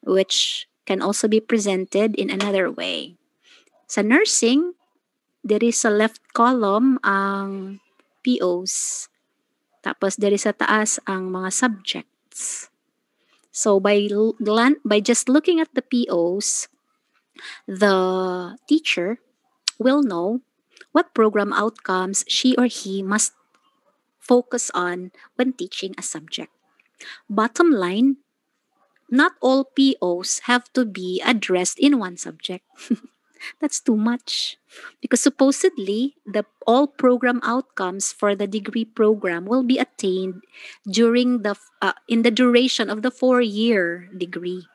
which can also be presented in another way. Sa nursing, there is sa left column ang POs. Tapos there is sa taas ang mga subjects. So by just looking at the POs, the teacher will know what program outcomes she or he must focus on when teaching a subject. Bottom line, not all POs have to be addressed in one subject. That's too much. Because supposedly, all program outcomes for the degree program will be attained during in the duration of the 4-year degree.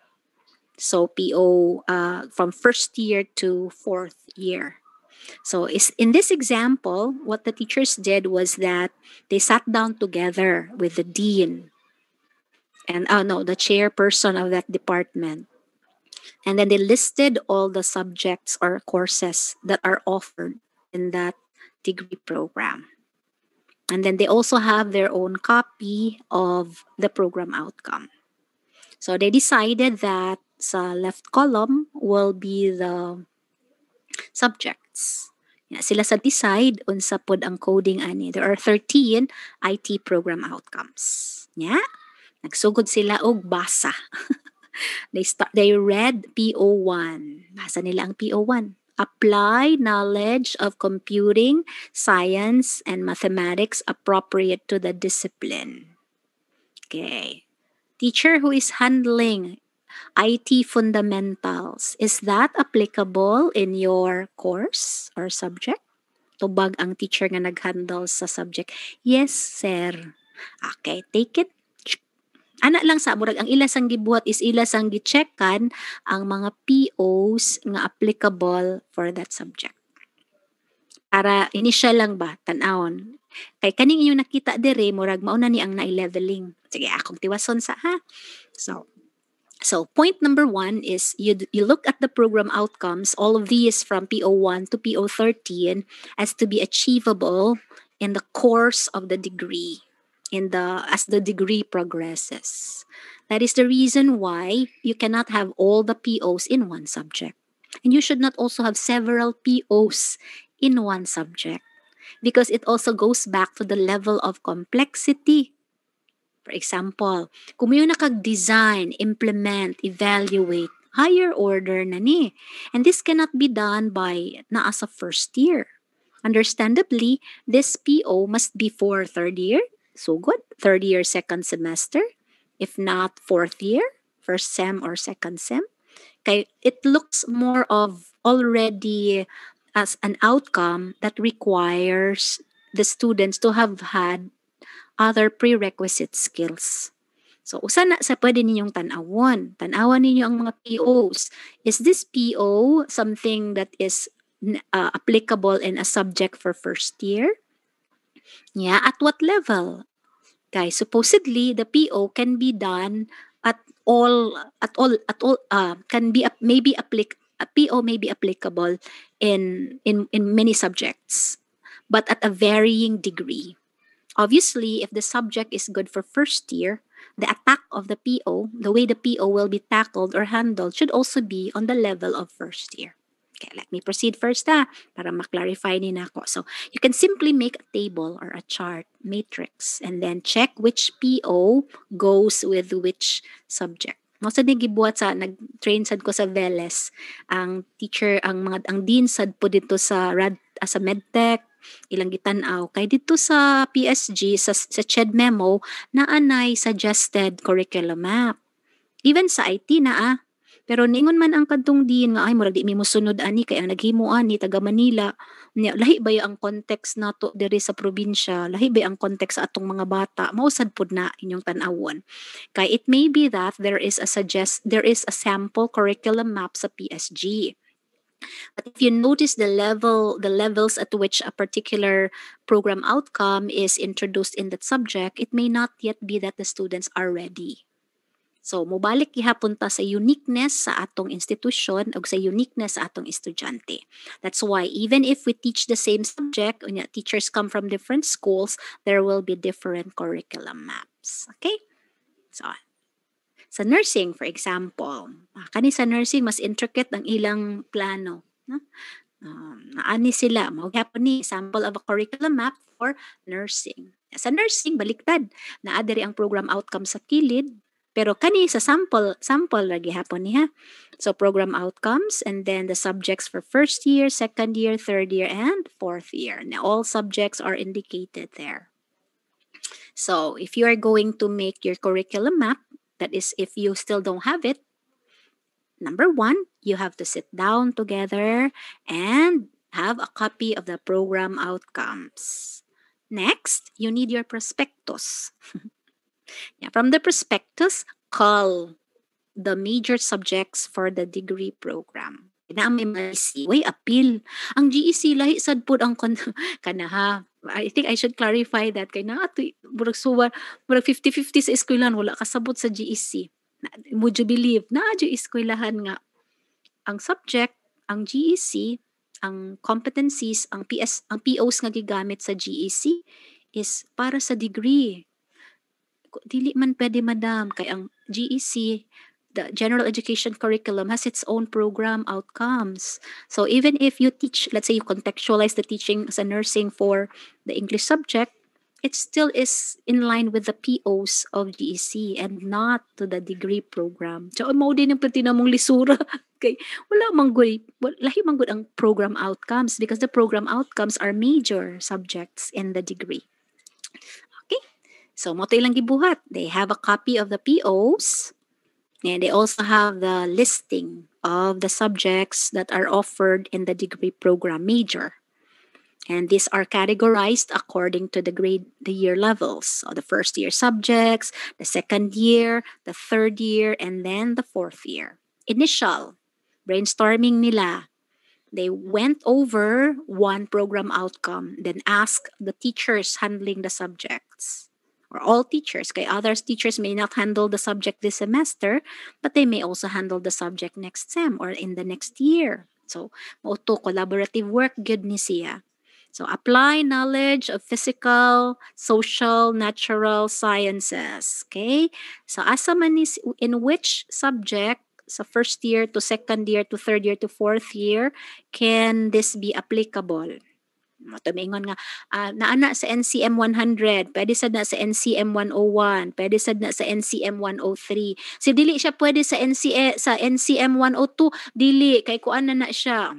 So PO from first year to fourth year. So in this example, what the teachers did was that they sat down together with the dean and the chairperson of that department. And then they listed all the subjects or courses that are offered in that degree program. And then they also have their own copy of the program outcome. So they decided that sa left column will be the subjects. Sila sa decide unsa pod ang coding ani. There are 13 IT program outcomes. Nagsugod sila og basa. They read PO1. Basa nila ang PO1. Apply knowledge of computing, science, and mathematics appropriate to the discipline. Okay. Teacher who is handling IT fundamentals, is that applicable in your course or subject? Tubag ang teacher nga nag-handle sa subject. Yes, sir. Okay, take it. Ana lang sa murag ang ilasang gibuhat is ilasang gi-checkan ang mga POs nga applicable for that subject. Para initial lang ba tanawon. Kay kaning inyong nakita dire murag mao na ni ang na-leveling. Sige, akong tiwason sa ha. So point number 1 is you look at the program outcomes, all of these from PO1 to PO13 as to be achievable in the course of the degree. As the degree progresses. That is the reason why you cannot have all the POs in one subject. And you should not also have several POs in one subject because it also goes back to the level of complexity. For example, kung may nakag-design, implement, evaluate, higher order na ni. And this cannot be done by naa sa first year. Understandably, this PO must be for third year. So good. Third year, second semester. If not fourth year, first sem or second sem. Okay, it looks more of already as an outcome that requires the students to have had other prerequisite skills. So, usa na sa pwede ninyong tanawon. Tanawan ninyo ang mga POs. Is this PO something that is applicable in a subject for first year? Yeah, at what level? Guys, supposedly the PO can be done a PO may be applicable in many subjects, but at a varying degree. Obviously, if the subject is good for first year, the attack of the PO, the way the PO will be tackled or handled, should also be on the level of first year. Okay, let me proceed first para ma-clarify ni nako. So, you can simply make a table or a chart, matrix, and then check which PO goes with which subject. Mao sad gibuhat sa nag-train sad ko sa Veles, ang teacher ang dean sad po dito sa medtech ilang gitan-aw kay dito sa PSG sa CHED memo na anay suggested curriculum map. Even sa IT na pero niingon man ang kadtong din nga ay murag di mi mosunod ani kay ang naghimo ani taga Manila. Lahi ba ang context nato diri sa probinsya? Lahi ba ang context sa atong mga bata? Mausad pud na inyong tan-awon. Kay it may be that there is a sample curriculum map sa PSG. But if you notice the levels at which a particular program outcome is introduced in that subject, it may not yet be that the students are ready. So, mubalik gihapon ta sa uniqueness sa atong institusyon o sa uniqueness sa atong estudyante. That's why even if we teach the same subject, when teachers come from different schools, there will be different curriculum maps. Okay? So, sa nursing, for example, Kani sa nursing mas intricate ang ilang plano, no? Naani sila mao gyapon ni sample of a curriculum map for nursing. Sa nursing baliktad, naa diri ang program outcome sa kilid, pero kani sa sample lagi hapon ni ha. So program outcomes and then the subjects for first year, second year, third year and fourth year. Now all subjects are indicated there. So if you are going to make your curriculum map, that is if you still don't have it, number one, you have to sit down together and have a copy of the program outcomes. Next, you need your prospectus. From the prospectus, call the major subjects for the degree program. Na may GEC, way appeal. Ang GEC lahi sad pud ang kanaha. I think I should clarify that kay na ato murag suwar murag 50-50 sa eskwelahan wala kasabot sa GEC. Would you believe na adyo eskwelahan nga ang subject, ang GEC, ang competencies, ang POs nga gigamit sa GEC is para sa degree. Dili man pwede madam kay ang GEC, the general education curriculum, has its own program outcomes. So even if you teach, let's say you contextualize the teaching sa nursing for the English subject, it still is in line with the POs of GEC and not to the degree program. So mao din ang pati namong lisura kay wala manggod lahi manggod ang program outcomes because the program outcomes are major subjects in the degree. Okay? So mo ilang gibuhat. They have a copy of the POs. And they also have the listing of the subjects that are offered in the degree program major. And these are categorized according to the year levels. So the first year subjects, the second year, the third year, and then the fourth year. Initial brainstorming nila. They went over one program outcome, then asked the teachers handling the subjects. Or all teachers, kay others teachers may not handle the subject this semester, but they may also handle the subject next sem or in the next year. So, mauto collaborative work good ni siya. So, apply knowledge of physical, social, natural sciences. Okay? So, asa man is in which subject sa first year to second year to third year to fourth year can this be applicable? Tumingon nga, naana sa NCM 100, pwede sad na sa NCM 101, pwede sad na sa NCM 103. Si dili siya pwede sa NCM 102, dili kay kuan na siya.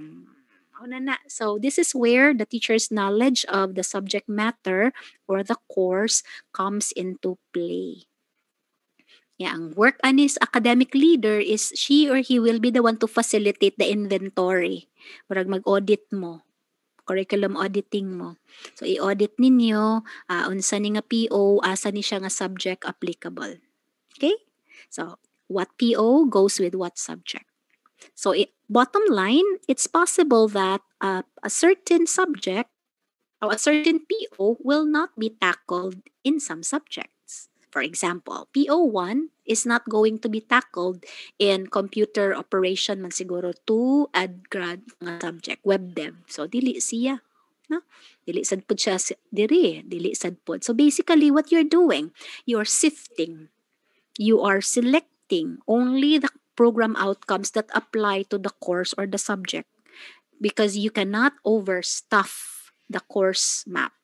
So this is where the teacher's knowledge of the subject matter or the course comes into play. Ang work anis academic leader is she or he will be the one to facilitate the inventory. Murag mag-audit mo. Curriculum auditing mo. So, i-audit ninyo, unsa ni nga PO, asa ni siya nga subject applicable. Okay? So, what PO goes with what subject. So, bottom line, it's possible that a certain subject or a certain PO will not be tackled in some subjects. For example, PO1 is not going to be tackled in computer operation man siguro 2 grad nga subject, web dev. So, dili siya. No? Dili sad pud siya dili sad pud. So, basically, what you're doing, you're sifting. You are selecting only the program outcomes that apply to the course or the subject because you cannot overstuff the course map.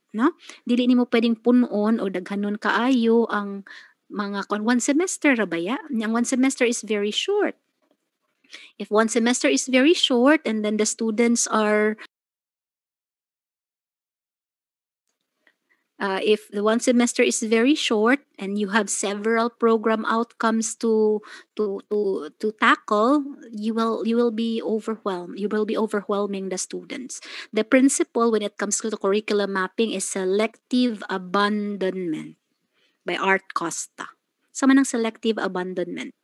No? Dili nimo pwedeng punon o daghanon kaayo ang mga one semester ra ba ya? Ang one semester is very short. If one semester is very short and then the students are if the one semester is very short and you have several program outcomes to tackle, you will be overwhelmed. You will be overwhelming the students. The principle when it comes to the curriculum mapping is selective abandonment by Art Costa. Sama ng selective abandonment.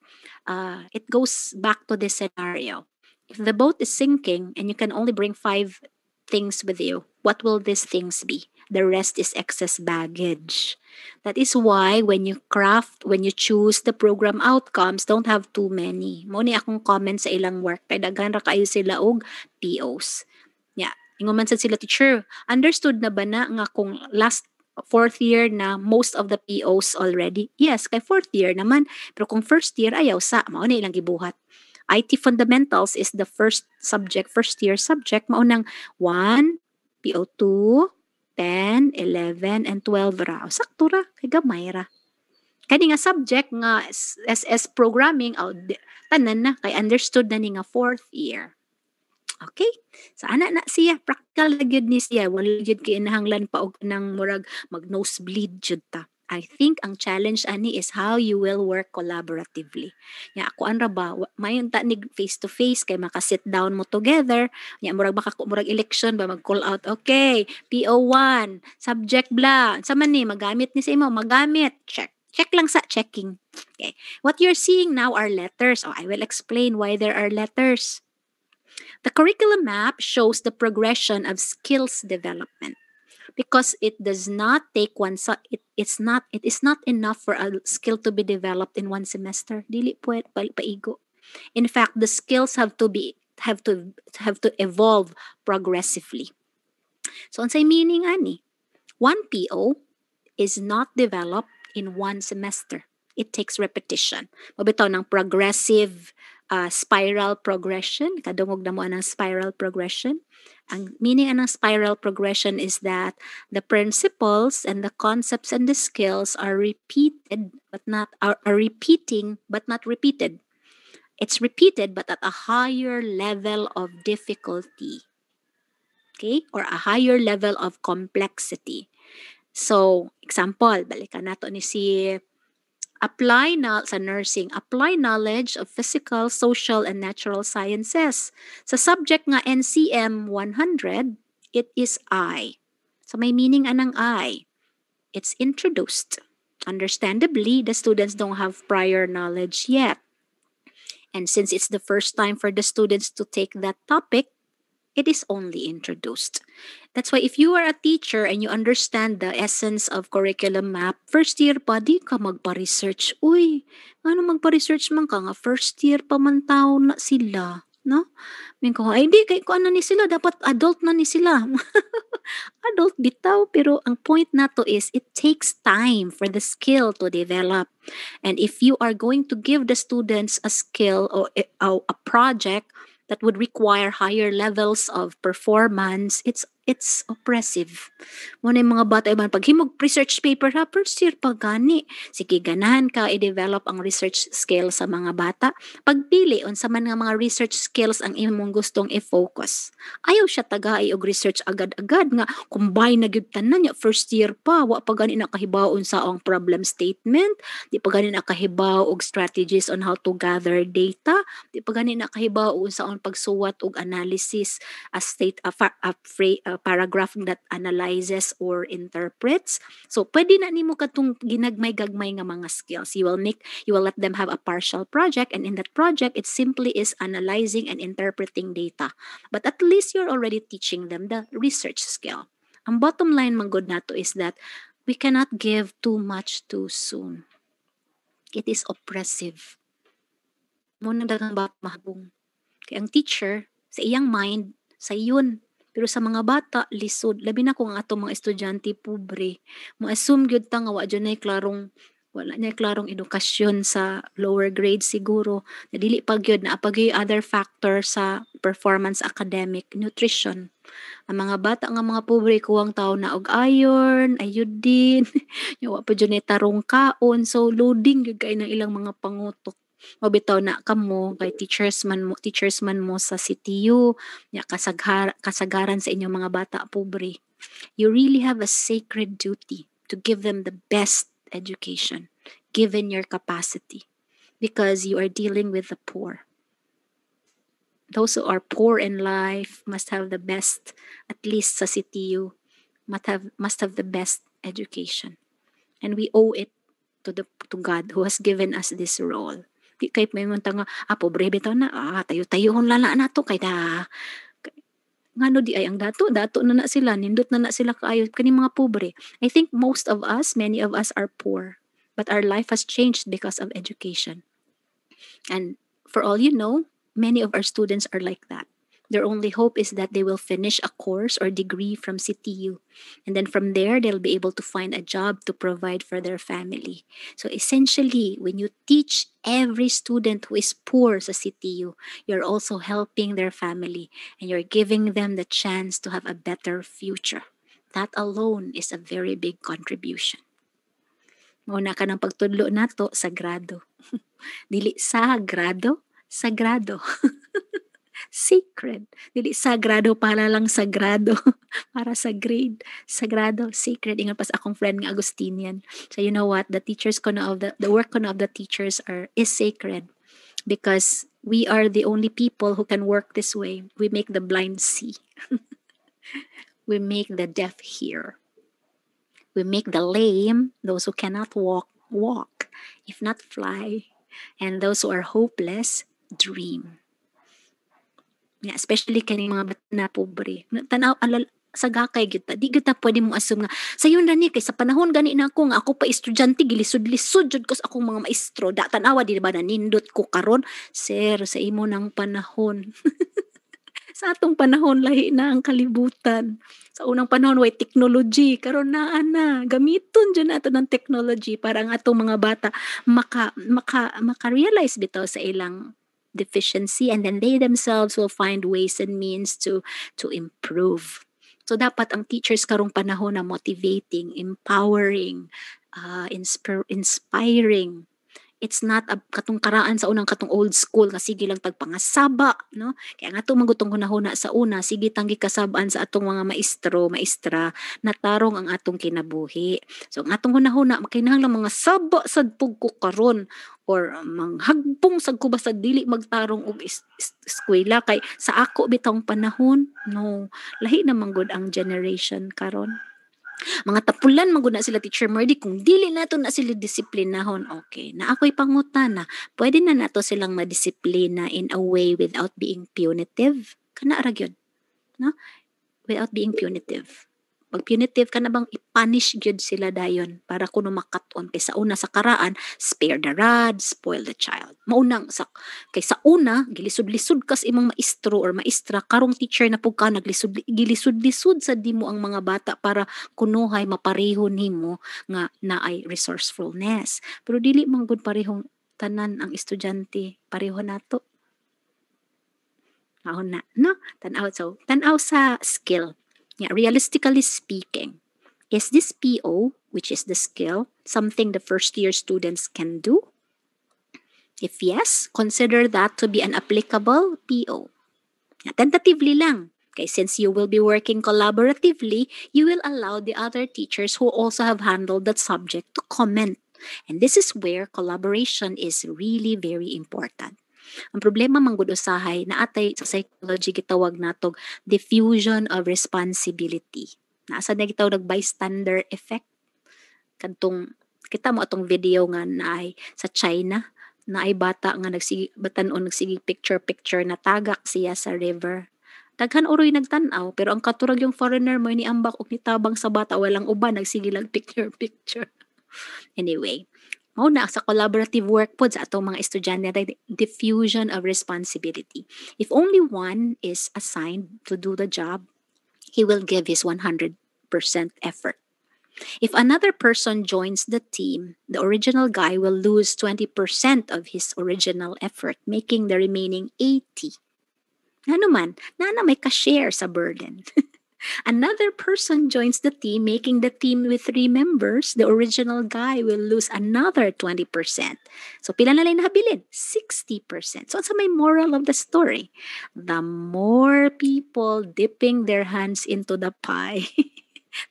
It goes back to this scenario. If the boat is sinking and you can only bring 5 things with you, what will these things be? The rest is excess baggage. That is why when you choose the program outcomes, don't have too many. Mo ni akong comment sa ilang work, kay daghan ra kayo sila og POs. Ingon man sad sila, teacher, understood na ba na nga kung last fourth year na most of the POs already? Yes, kay fourth year naman. Pero kung first year, ayaw sa, mao na ilang gibuhat. IT fundamentals is the first subject, first year subject. Maunang 1, PO2, 10, 11, and 12 ra. Sakto ra, kay gamay ra. Kani nga subject nga SS programming, tanan na, kay understood na ni nga fourth year. Okay? Sa ana na siya, practical na gyud ni siya. Wala gyud kinahanglan pa og nang murag mag-nosebleed jud ta. I think ang challenge ani is how you will work collaboratively. Nya ako an ra ba mayon ta ni face to face kay maka-sit down mo together. Nya murag murag election ba mag-call out. Okay, PO1, subject blah. Sa man ni magamit ni sa imo, magamit. Check. Check lang sa checking. Okay. What you're seeing now are letters. Oh, I will explain why there are letters. The curriculum map shows the progression of skills development because it does not take it is not enough for a skill to be developed in one semester. Dili puwet paigo. In fact, the skills have to evolve progressively. So unsay meaning ani? One PO is not developed in one semester. It takes repetition. Mabitaw ng progressive spiral progression. Kadungog na mo ng spiral progression. Ang meaning ng spiral progression is that the principles and the concepts and the skills are repeated are repeating but not repeated. It's repeated but at a higher level of difficulty. Okay? Or a higher level of complexity. So, example, balikan nato ni si sa nursing, apply knowledge of physical, social, and natural sciences. Sa subject nga NCM 100, it is I. So may meaning anang I. It's introduced. Understandably, the students don't have prior knowledge yet. And since it's the first time for the students to take that topic, it is only introduced. That's why if you are a teacher and you understand the essence of curriculum map, first year pa, di ka magpa-research. Uy, ano magpa-research man ka nga? First year pa man tao na sila. No? May ko, ay di, kay ko ano ni sila, dapat adult na ni sila. Adult bitaw, pero ang point na to is it takes time for the skill to develop. And if you are going to give the students a skill or a project that would require higher levels of performance, it's oppressive. Muna yung mga bata iban, pag himog research paper ha, first year pa gani. Sige, ganahan ka i-develop ang research skills sa mga bata. Pagpili, unsa man nga mga research skills ang imong gustong i-focus. Ayaw siya tagay og research agad-agad nga, combine na gyud tanan niya, first year pa, wa pa gani nakahibaw sa ang problem statement, di pa gani nakahibaw og strategies on how to gather data, di pa gani nakahibaw sa ang pagsuwat og analysis paragraph that analyzes or interprets. So pwede na nimo katong ginagmay-gagmay nga mga skills. You will let them have a partial project, and in that project it simply is analyzing and interpreting data. But at least you're already teaching them the research skill. Ang bottom line man gud nato is that we cannot give too much too soon. It is oppressive. Mo na daghang bata mahabong. Kaya ang teacher, sa iyang mind, sa iyon. Pero sa mga bata, lisod. Labi na kung atong mga estudyante pobre. Mo-assume gyud ta nga wala na klarong edukasyon sa lower grade siguro. Nadili pa gyud na apagay other factor sa performance academic, nutrition. Ang mga bata nga mga pobre kuwang tao na og iron, iodine, yawa pa dyan tarong kaon. So loading gyud kay ng ilang mga pangutok. Mabitaw na kamo kay teachers man mo sa CTU nya kasagaran sa inyong mga bata pobre. You really have a sacred duty to give them the best education given your capacity because you are dealing with the poor. Those who are poor in life must have the best, at least sa CTU, must have the best education. And we owe it to God who has given us this role. Di kay may nga, pobre bitaw na, tayo-tayo lala na to, kay da, ngano di ay ang dato na sila, nindot na sila kaayo, kani mga pobre. I think many of us are poor, but our life has changed because of education. And for all you know, many of our students are like that. Their only hope is that they will finish a course or degree from CTU. And then from there, they'll be able to find a job to provide for their family. So essentially, when you teach every student who is poor sa CTU, you're also helping their family and you're giving them the chance to have a better future. That alone is a very big contribution. Mauna ka ng pagtudlo nato, sagrado. Dili sagrado, sagrado. Sacred. Dili sagrado para lang sagrado. Para sa grade. Sagrado, sacred. Ingat pas akong friend nga Agustinian. So you know what? The teachers ko na of the work ko na of the teachers is sacred. Because we are the only people who can work this way. We make the blind see. We make the deaf hear. We make the lame, those who cannot walk, walk, if not fly. And those who are hopeless, dream. Yeah, especially kani mga bata na pobre. Tanaw alal sagakay kita. Di kita pwede mo assume nga sayon na ni kay sa panahon gani na ako nga ako pa estudyante gilisod-lisod jud ko sa akong mga maestro. Da tanawa di ba nanindot ko karon? Sir, sa imo nang panahon. Sa atong panahon lahi na ang kalibutan. Sa unang panahon way technology, karon naa na gamiton jud nato ng technology para ang atong mga bata maka-realize bitaw sa ilang deficiency, and then they themselves will find ways and means to improve. So dapat ang teachers karong panahon na motivating, empowering, inspiring. It's not katong karaan sa unang katong old school nga sige lang tagpangasaba, no? Kaya nga itong magutong hunahuna sa una, sige tanggi kasabaan sa atong mga maestro, maestra, natarong ang atong kinabuhi. So ang atong hunahuna, makinahanglang mga saba sad pug ko karon or manghagbong sad ko basta dili magtarong og eskwela kay sa ako bitong panahon, no. Lahi na manggod ang generation karon. Mga tapulan maguna sila Teacher Merdy kung dili nato na sila disiplinahon. Okay, na ako'y pangutana, pwede na nato silang madisiplina in a way without being punitive. Kana ra gyud, no? Without being punitive. Pag punitive ka na bang i-punish gyud sila dayon para kuno makaton kay sa una sa karaan, spare the rod, spoil the child. Maunang sa kay sa una gilisod-lisod kas imong maestro or maestra karong teacher na pug ka gilisod-lisod sa dimo ang mga bata para kunuhay mapareho nimo nga naay resourcefulness. Pero dili man gud parehong tanan ang estudyante, pareho nato. Mao na, no? Tan-aw sa skill. Yeah, realistically speaking, is this PO, which is the skill, something the first year students can do? If yes, consider that to be an applicable PO. Yeah, tentatively lang. Okay, since you will be working collaboratively, you will allow the other teachers who also have handled that subject to comment. And this is where collaboration is really very important. Ang problema manggod usahay na atay sa psychology gitawag natog diffusion of responsibility. Naasa na gitawag bystander effect. Kadtong kita mo atong video nga naay sa China, naay bata nga batan-on nagsige picture na tagak siya sa river. Daghan uroy nagtan-aw pero ang katurag yung foreigner mo ni ambak og nitabang sa bata walang uban nagsige lang picture. Anyway, mao na sa collaborative work pod sa atong mga estudyante, diffusion of responsibility. If only one is assigned to do the job, he will give his 100% effort. If another person joins the team, the original guy will lose 20% of his original effort, making the remaining 80. Ano man, na may ka-share sa burden. Another person joins the team, making the team with 3 members. The original guy will lose another 20%. So, pila na lang nahabilin? 60%. So, sa may moral of the story? The more people dipping their hands into the pie,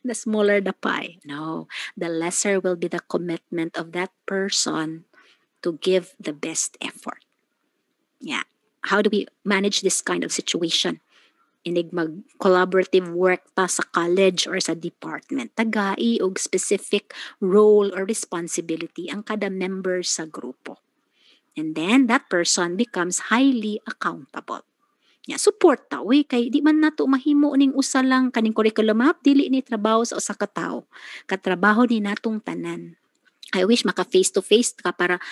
the smaller the pie. No, the lesser will be the commitment of that person to give the best effort. Yeah. How do we manage this kind of situation? Inig mag-collaborative work ta sa college or sa department. Tagai og specific role or responsibility ang kada member sa grupo. And then, that person becomes highly accountable. Yeah, support ta. Uy, kay di man nato mahimo ning usa lang kaning curriculum map, dili ni trabaho sa usa ka tawo. Katrabaho ni natong tanan. I wish maka face-to-face ka para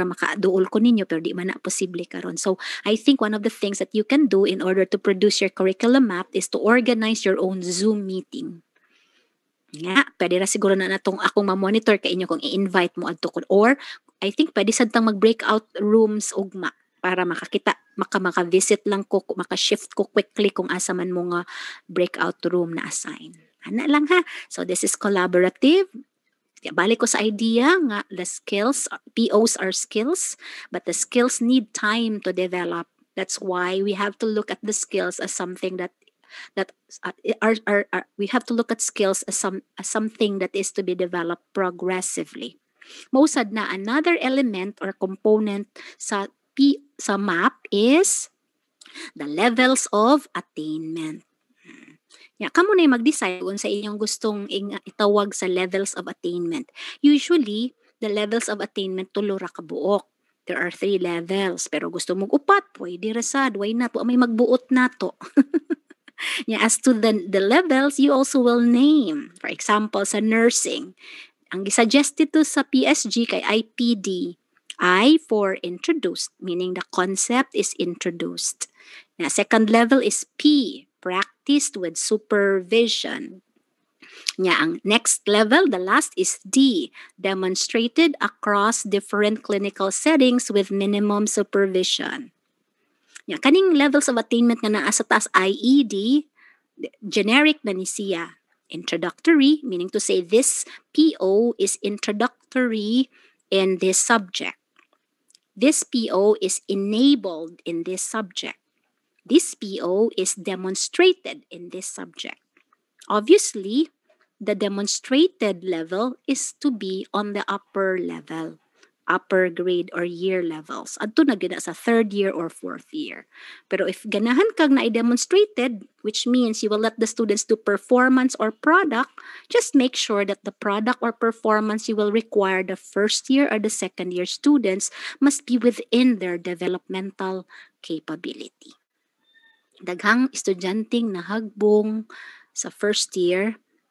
makaduol ko ninyo pero di man na posible karon. So I think one of the things that you can do in order to produce your curriculum map is to organize your own Zoom meeting. Nga, pwede ra siguro na natong akong ma-monitor ka inyo kung i-invite mo adto ko, or I think pwede sad tang mag-breakout rooms ugma para makakita maka-visit lang ko, maka-shift ko quickly kung asa man mo nga breakout room na assign. Ana lang ha. So this is collaborative. Balik ko sa idea nga the skills, POs are skills, but the skills need time to develop. That's why we have to look at the skills as something that we have to look at skills as something that is to be developed progressively. Mausad na another element or component sa map is the levels of attainment. Kamo na mag-decide kung sa inyong gustong itawag sa levels of attainment. Usually, the levels of attainment tulo ra ka buok. There are 3 levels. Pero gusto mong upat, pwede rasad, why not? May magbuot na to. As to the levels, you also will name. For example, sa nursing, ang gisuggest ito sa PSG kay IPD, I for introduced, meaning the concept is introduced. Second level is P, practiced with supervision. Ang next level, the last is D, demonstrated across different clinical settings with minimum supervision. Kaning levels of attainment nga naa sa taas IED, generic na ni siya. Introductory, meaning to say this PO is introductory in this subject. This PO is enabled in this subject. This PO is demonstrated in this subject. Obviously, the demonstrated level is to be on the upper level, upper grade or year levels. Adto na gina sa 3rd year or 4th year. Pero if ganahan kag na i-demonstrated, which means you will let the students do performance or product, just make sure that the product or performance you will require the 1st year or the 2nd year students must be within their developmental capability. Daghang estudyanteng nahagbong sa 1st year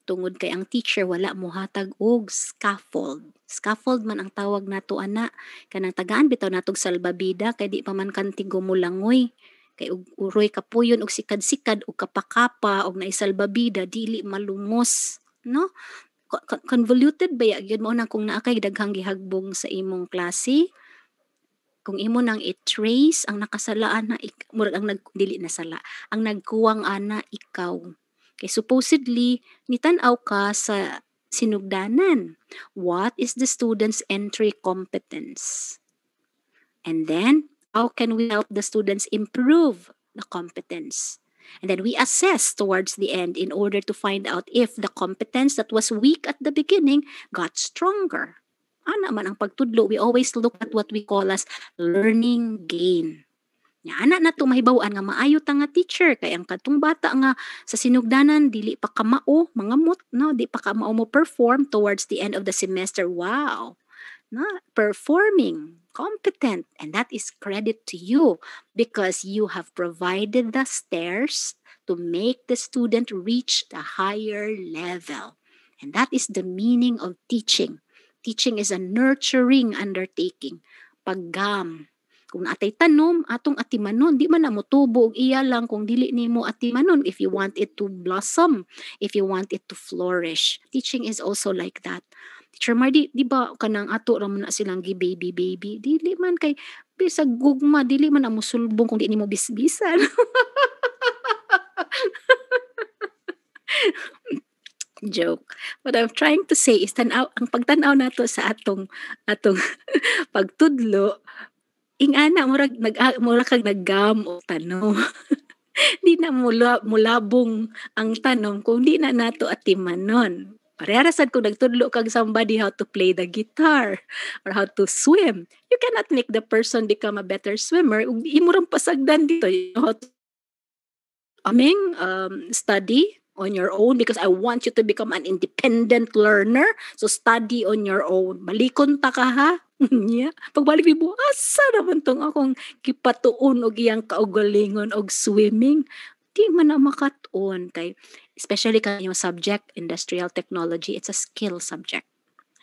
tungod kay ang teacher wala mohatag og scaffold. Scaffold man ang tawag nato ana, kanang tagaan bitaw natog salbabida kay di pa man kantig gumulangoy. Kay uroy kapuyon og sikad-sikad og kapakapa og naisalbabida dili malumos, no? Convoluted ba gyud mo na kung naa kay daghang gihagbong sa imong klase? Kung imo nang i-trace ang nakasalaan na murag ang dili na sala, ang nagkuwang ana ikaw. Kay supposedly nitan-aw ka sa sinugdanan. What is the student's entry competence? And then how can we help the students improve the competence? And then we assess towards the end in order to find out if the competence that was weak at the beginning got stronger. Ana man ang pagtudlo, we always look at what we call as learning gain. Ana na to mahibaw-an nga maayo ta nga teacher kay ang katong bata nga sa sinugdanan dili pa kamao, mangamot, no, di pa kamao mo perform towards the end of the semester. Wow. No, performing, competent, and that is credit to you because you have provided the stairs to make the student reach the higher level. And that is the meaning of teaching. Teaching is a nurturing undertaking. Paggam. Kung atay tanom, atong atimanon, di man na mo tubo og iya lang kung dili nimo atimanon if you want it to blossom, if you want it to flourish. Teaching is also like that. Teacher Mar, di ba kanang ato ra man na silang baby? Dili man kay bisag gugma, dili man na mo sulbong kung di nimo bisbisan. Joke. What I'm trying to say is ang pagtanaw nato sa atong pagtudlo, ingana mura kag naggam o tanom. Di na mulabong ang tanom kung di na nato atimanon. Parehara sad kung nagtudlo kag somebody how to play the guitar or how to swim. You cannot make the person become a better swimmer. Ug imo rang pasagdan dito how to study on your own because I want you to become an independent learner. So study on your own. Balikon ta ka ha. Yeah. Pagbalik ni asa naman tong akong kipatuon og iyang kaugalingon og swimming. Di man na makatuon kay especially kay yung subject industrial technology, it's a skill subject.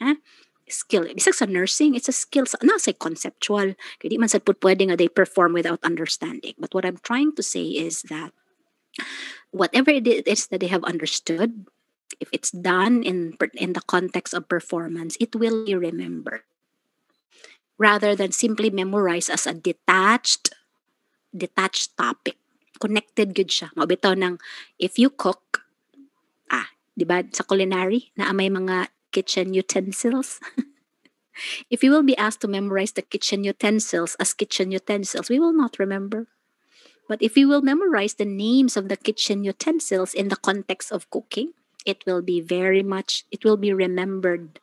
Ha? skill. Bisag sa nursing, it's a skill. Not say conceptual. Kaya di man sad pud pwede nga they perform without understanding. But what I'm trying to say is that whatever it is that they have understood, if it's done in the context of performance, it will be remembered rather than simply memorized as a detached topic. Connected good siya. Mabitaw ng if you cook, di ba sa culinary na may mga kitchen utensils. If you will be asked to memorize the kitchen utensils as kitchen utensils, we will not remember. But if you will memorize the names of the kitchen utensils in the context of cooking, it will be remembered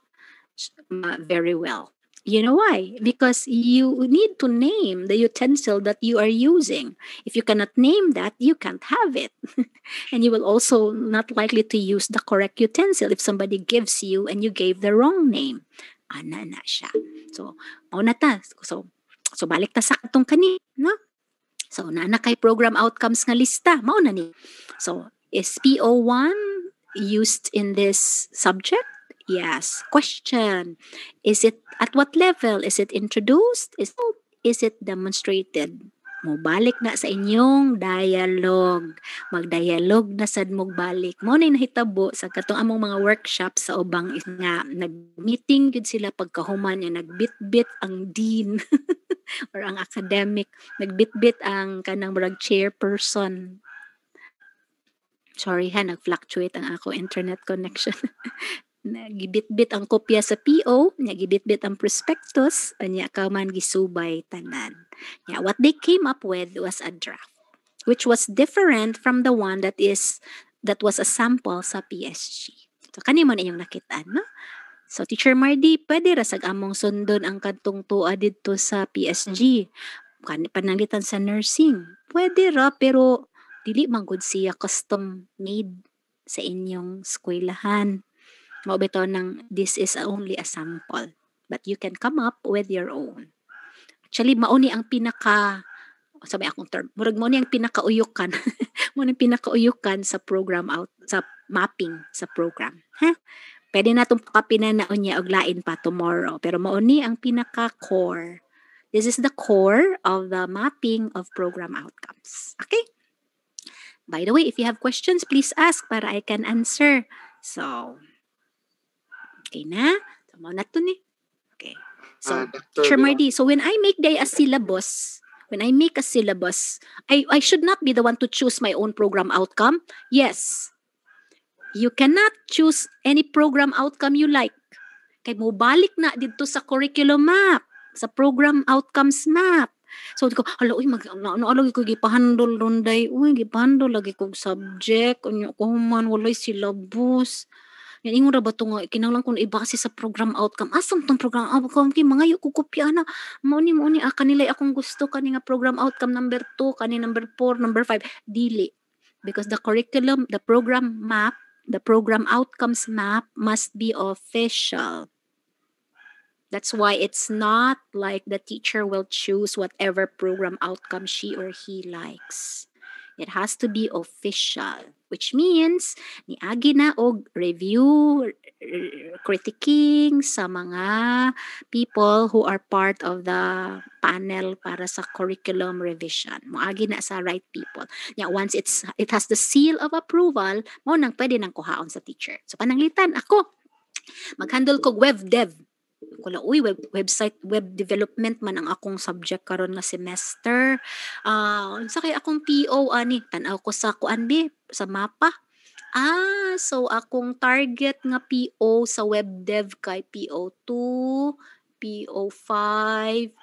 very well. You know why? Because you need to name the utensil that you are using. If you cannot name that, you can't have it. And you will also not likely to use the correct utensil if somebody gives you and you gave the wrong name. Ana na siya. So, mauna ta. So balik ta sa katong kani, no? So, naana kay program outcomes nga lista. Mauna ni. So, is PO1 used in this subject? Yes. Question. Is it at what level? Is it introduced? Is it demonstrated? Mobalik na sa inyong dialogue. Mag-dialogue na sad mo balik. Mo na nahitabo sa katong among mga workshop sa ubang nga nag-meeting gud sila pagkahuman nga nagbitbit ang dean or ang academic, nagbitbit ang kanang murag chairperson. Sorry ha, nag-fluctuate ang ako internet connection. Nagibitbit ang kopya sa PO, nagibitbit ang prospectus, anya ka man gisubay tanan. Yeah, what they came up with was a draft, which was different from the one that was a sample sa PSG. So kani mo na inyong nakitaan, no? So Teacher Mardy, pwede ra sag among sundon ang kadtong tuwa didto sa PSG. Pananglitan sa nursing. Pwede ra pero dili man gud siya custom made sa inyong eskwelahan. Mao bitaw ng this is only a sample, but you can come up with your own. Actually mao ni ang pinaka sabi akong term, murag mo ni ang pinakauyukan. Mo ni pinakauyukan sa program sa mapping sa program. Ha? Pwede na itong pakapinanaon niya og lain pa tomorrow. Pero mao ni ang pinaka-core. This is the core of the mapping of program outcomes. Okay? By the way, if you have questions, please ask para I can answer. So, okay na? So, mao na to ni. Okay. So, Teacher Mardy, so when I make a syllabus, I should not be the one to choose my own program outcome. Yes. You cannot choose any program outcome you like. Kay mo balik na dito sa curriculum map, sa program outcomes map. So, di ko, hala, uy, lagi ko gipahandol runday. Uy, gipahandol lagi ko subject. Ano ko man, walay syllabus. Yan, ingon ra ba ito nga, kinanglang kung ibase sa program outcome. Asam tong program outcome? Kaya mga yung kukupya na. Mauni, kanilay akong gusto. Kani nga program outcome number 2, kani number 4, number 5. Dili. Because the curriculum, the program map, the program outcomes map must be official. That's why it's not like the teacher will choose whatever program outcome she or he likes. It has to be official, which means niagi na og review, critiquing sa mga people who are part of the panel para sa curriculum revision. Moagi na sa right people. Yeah, once it has the seal of approval, mo nang pwede nang kuhaon sa teacher. So pananglitan ako mag-handle kog web dev. Kula, uy, website, web development man ang akong subject karon nga semester. Sa kay akong PO ani, tanaw ko sa kuan sa mapa. So akong target nga PO sa web dev kay PO2, PO5,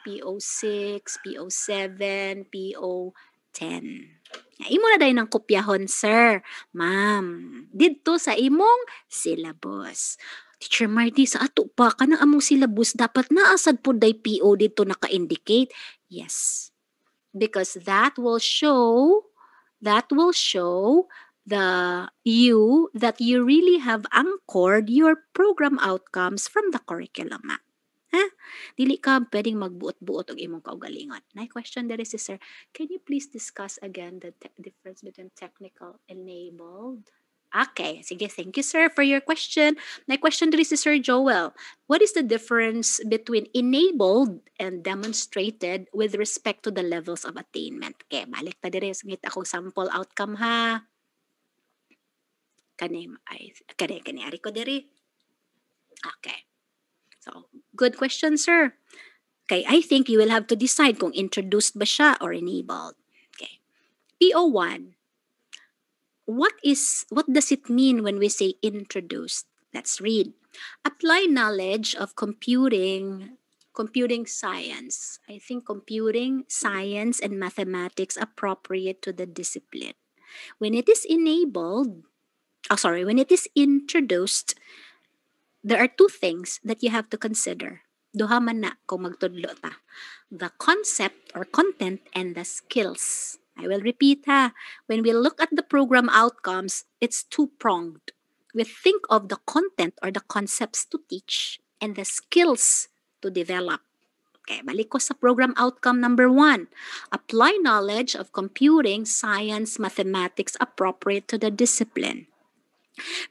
PO6, PO7, PO10. Imo na dayon ng kopyahon, sir. Ma'am, didto sa imong syllabus. Teacher Marty, sa ato pa, kanang among syllabus, dapat naasad po day PO dito naka-indicate? Yes. Because that will show that you really have anchored your program outcomes from the curriculum map. Dili ka pwedeng magbuot-buot og imong kaugalingon. Na question there is, sir, can you please discuss again the difference between technical enabled Okay, sige, thank you, sir, for your question. My question diri si Sir Joel. What is the difference between enabled and demonstrated with respect to the levels of attainment? Okay, balik ta diri. Singit akong sample outcome ha. Kani, ari ko diri. Okay. So, good question, sir. Okay, I think you will have to decide kung introduced ba siya or enabled. Okay. PO1. What does it mean when we say introduced? Let's read. Apply knowledge of computing science. I think computing science and mathematics appropriate to the discipline. When it is when it is introduced, there are two things that you have to consider. Duha man na kung magtudlo ta. The concept or content and the skills. I will repeat ha. When we look at the program outcomes, it's two-pronged. We think of the content or the concepts to teach and the skills to develop. Okay, balik ko sa program outcome number 1. Apply knowledge of computing, science, mathematics appropriate to the discipline.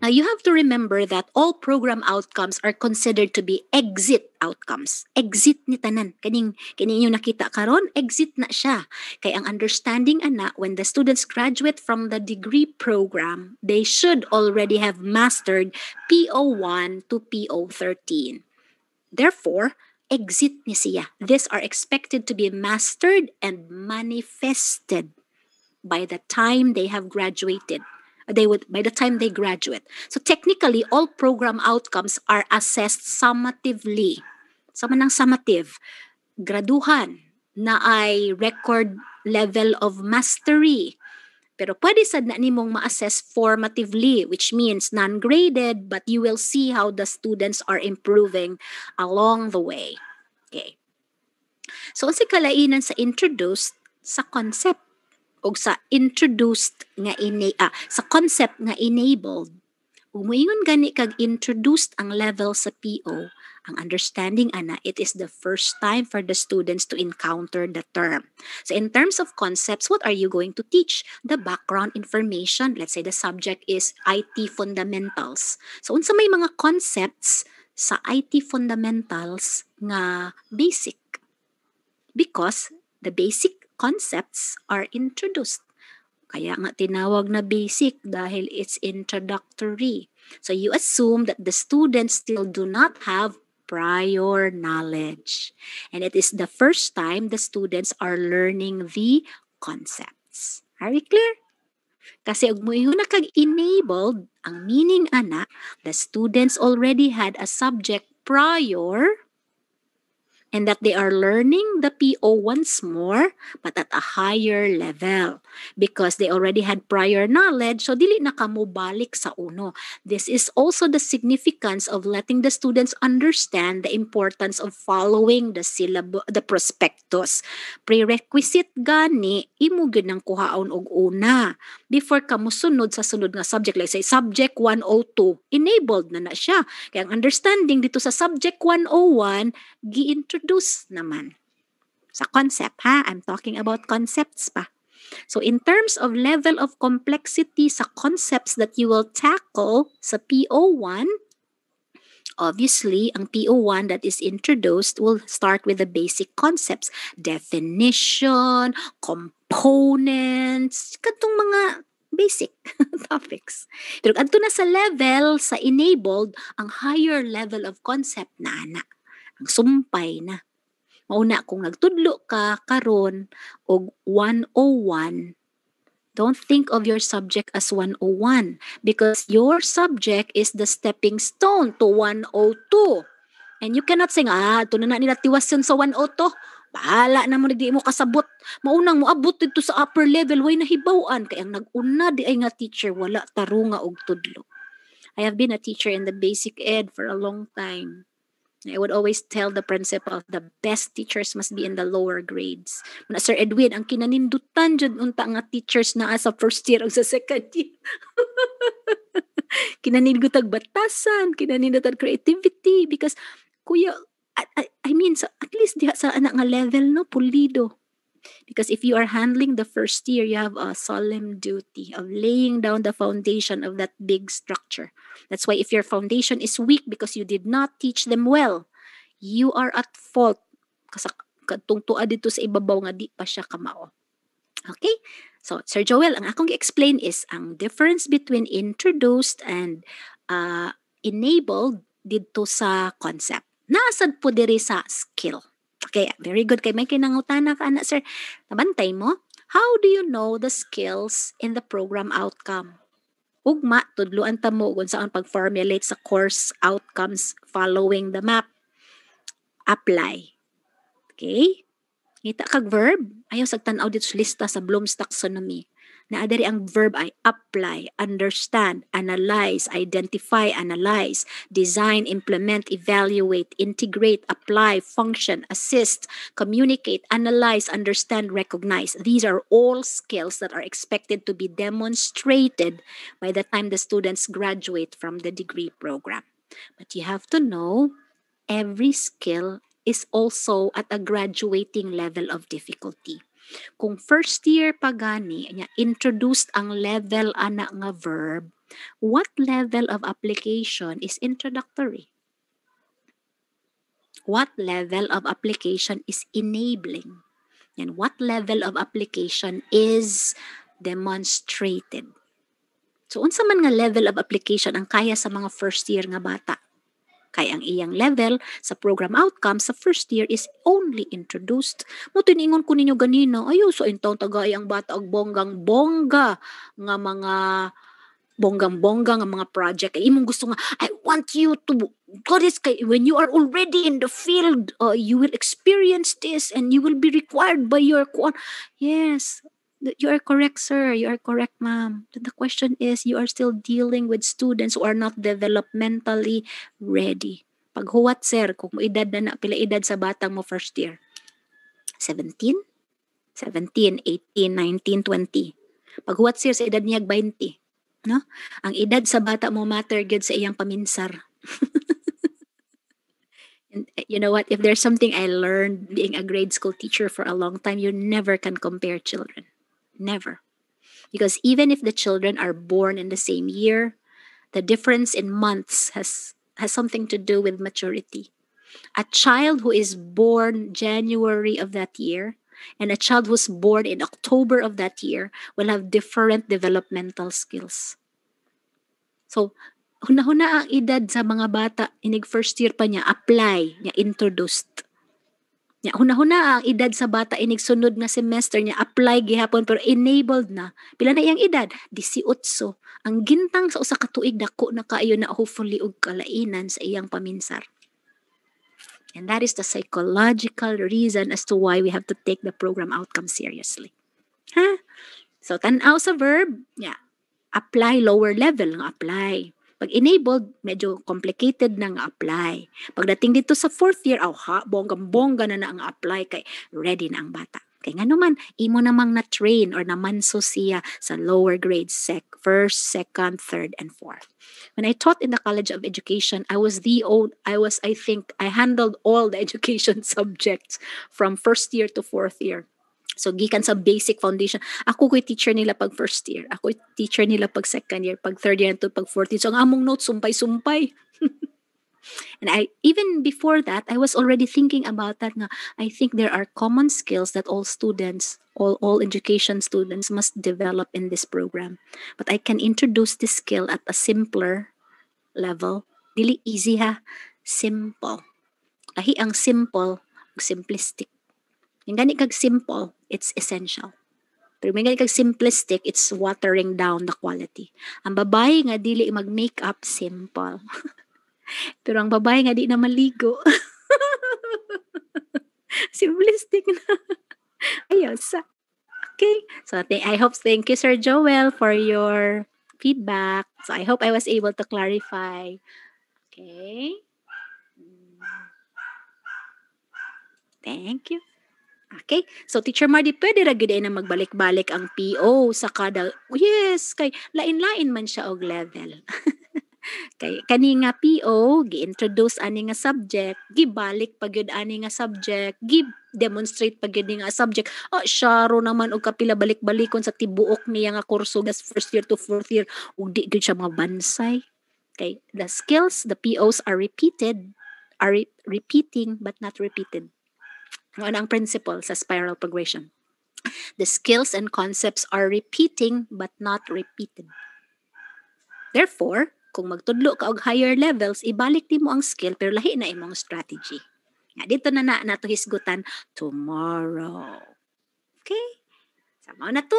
Now, you have to remember that all program outcomes are considered to be exit outcomes. Exit ni tanan. Kaning yung nakita karon, exit na siya. Kaya ang understanding ana, when the students graduate from the degree program, they should already have mastered PO1 to PO13. Therefore, exit ni siya. These are expected to be mastered and manifested by the time they have graduated. By the time they graduate. So technically, all program outcomes are assessed summatively. Sama ng summative. Graduhan na ay record level of mastery. Pero pwede sad na nimong ma-assess formatively, which means non-graded, but you will see how the students are improving along the way. Okay. So, sa kalainan sa introduced, sa concept, o sa introduced nga sa concept nga enabled, umuingon gani kag introduced ang level sa PO, ang understanding ana, it is the first time for the students to encounter the term. So in terms of concepts, what are you going to teach? The background information. Let's say the subject is IT fundamentals. So unsa may mga concepts sa IT fundamentals nga basic? Because the basic concepts are introduced. Kaya nga tinawag na basic dahil it's introductory. So you assume that the students still do not have prior knowledge. And it is the first time the students are learning the concepts. Are we clear? Kasi ug moingon na kag enabled, ang meaning ana, the students already had a subject prior and that they are learning the PO once more but at a higher level because they already had prior knowledge, so dili na kamo balik sa uno. This is also the significance of letting the students understand the importance of following the the prospectus. Prerequisite gani imo gyud nang kuhaon og una before ka mosunod sa sunod nga subject. Like say subject 102, enabled na siya. Kaya ang understanding dito sa subject 101 gi-introduce naman sa concept ha. I'm talking about concepts pa. So in terms of level of complexity sa concepts that you will tackle sa PO1, obviously, ang PO1 that is introduced will start with the basic concepts, definition, components, katong mga basic topics. Pero adto na sa level, sa enabled, ang higher level of concept na ana. Ang sumpay na. Mauna kung nagtudlo ka karon og 101, don't think of your subject as 101 because your subject is the stepping stone to 102. And you cannot say, ito na nila tiwas yun sa 102. Bahala na mo, di mo kasabot. Maunang mo abot dito sa upper level, way nahibawaan. Kaya ang nag-una di ay nga teacher, wala tarunga og tudlo. I have been a teacher in the basic ed for a long time. I would always tell the principal the best teachers must be in the lower grades. Muna, Sir Edwin, ang kinanindutan dyan unta nga teachers na sa first year o sa second year. Kinanindutan batasan, kinanindutan creativity because kuya, I mean, at least diha sa anak nga level, no, pulido. Because if you are handling the first year, you have a solemn duty of laying down the foundation of that big structure. That's why if your foundation is weak because you did not teach them well, you are at fault. Kasi katong tuwa dito sa ibabaw nga di pa siya kamao. Okay? So, Sir Joel, ang akong explain is ang difference between introduced and enabled dito sa concept. Nasad po diri sa skill. Okay, very good. Kay may kinangutana ka na, sir. Nabantay mo? How do you know the skills in the program outcome? Ugma, tudluan ta mo kung saan pag-formulate sa course outcomes following the map. Apply. Okay? Ngita kag verb, ayaw sagtanaw dito sa lista sa Bloom's taxonomy. Naadari ang verb ay apply, understand, analyze, identify, analyze, design, implement, evaluate, integrate, apply, function, assist, communicate, analyze, understand, recognize. These are all skills that are expected to be demonstrated by the time the students graduate from the degree program. But you have to know every skill is also at a graduating level of difficulty. Kung first year pa gani, introduced ang level ana nga verb, what level of application is introductory? What level of application is enabling? And what level of application is demonstrated? So, unsa man nga level of application ang kaya sa mga first year nga bata? Kaya ang iyang level sa program outcome sa first year is only introduced. Mo tiningon ko ninyo ganina, ayo so intong tagay ang bata og bonggang-bongga nga mga bonggang-bongga nga mga project. Ay imong gusto nga, I want you to God is when you are already in the field, you will experience this and you will be required by your Yes, you are correct, sir. You are correct, ma'am. The question is, you are still dealing with students who are not developmentally ready. Paghuwat, sir, kung mo edad na pila edad sa batang mo first year? 17? 17, 18, 19, 20. Paghuwat, sir, sa edad niya 20. No? Ang edad sa bata mo matter good sa iyang paminsar. And you know what? If there's something I learned being a grade school teacher for a long time, you never can compare children. Never. Because even if the children are born in the same year, the difference in months has something to do with maturity. A child who is born January of that year and a child who's born in October of that year will have different developmental skills. So, huna-huna ang edad sa mga bata, inig first year pa niya, apply, niya introduced. Nya huna-huna ang edad sa bata inig sunod nga semester niya apply gihapon pero enabled na. Pila na iyang edad? 18. Ang gintang sa usa ka tuig dako na kaayo na hopefully og kalainan sa iyang paminsar. And that is the psychological reason as to why we have to take the program outcome seriously. Ha? So tan-aw sa verb, apply lower level nga apply. Pag enabled, medyo complicated na nga apply. Pagdating dito sa fourth year, bonggang-bongga na ang apply kay ready na ang bata. Kay nga naman, imo namang na-train or namanso siya sa lower grades, first, second, third, and fourth. When I taught in the College of Education, I handled all the education subjects from first year to fourth year. So, gikan sa basic foundation, ako ko'y teacher nila pag first year. Ako'y teacher nila pag second year, pag third year, to pag fourth year. So, ang among notes, sumpay-sumpay. And even before that, I was already thinking about that. Nga, I think there are common skills that all students, all education students must develop in this program. But I can introduce this skill at a simpler level. Dili easy ha, simple. Lahi ang simple, simplistic. Yung gani kag simple, it's essential. Pero may gani kag simplistic, it's watering down the quality. Ang babae nga dili mag-makeup, simple. Pero ang babae nga di na maligo. Simplistic na. Ayos. Okay. So thank you Sir Joel for your feedback. So I hope I was able to clarify. Okay. Thank you. Okay? So, Teacher Mardy, pwede ra gyud na magbalik-balik ang PO sa kada... Yes, kay lain-lain man siya og level. Kay kani nga PO gi-introduce ani nga subject, gibalik pa gyud ani nga subject, demonstrate pa gyud ni nga subject. Oh, syaro naman og kapila balik-balikon sa tibuok niya nga kurso gas first year to fourth year ug di gyud siya mabansay. Kay the skills, the POs are repeating but not repeated. Ano ang principle sa spiral progression? The skills and concepts are repeating but not repeated. Therefore, kung magtudlo ka og higher levels, ibalik di mo ang skill pero lahi na imong strategy. Nga dito na nato hisgutan tomorrow. Okay? Sama na to.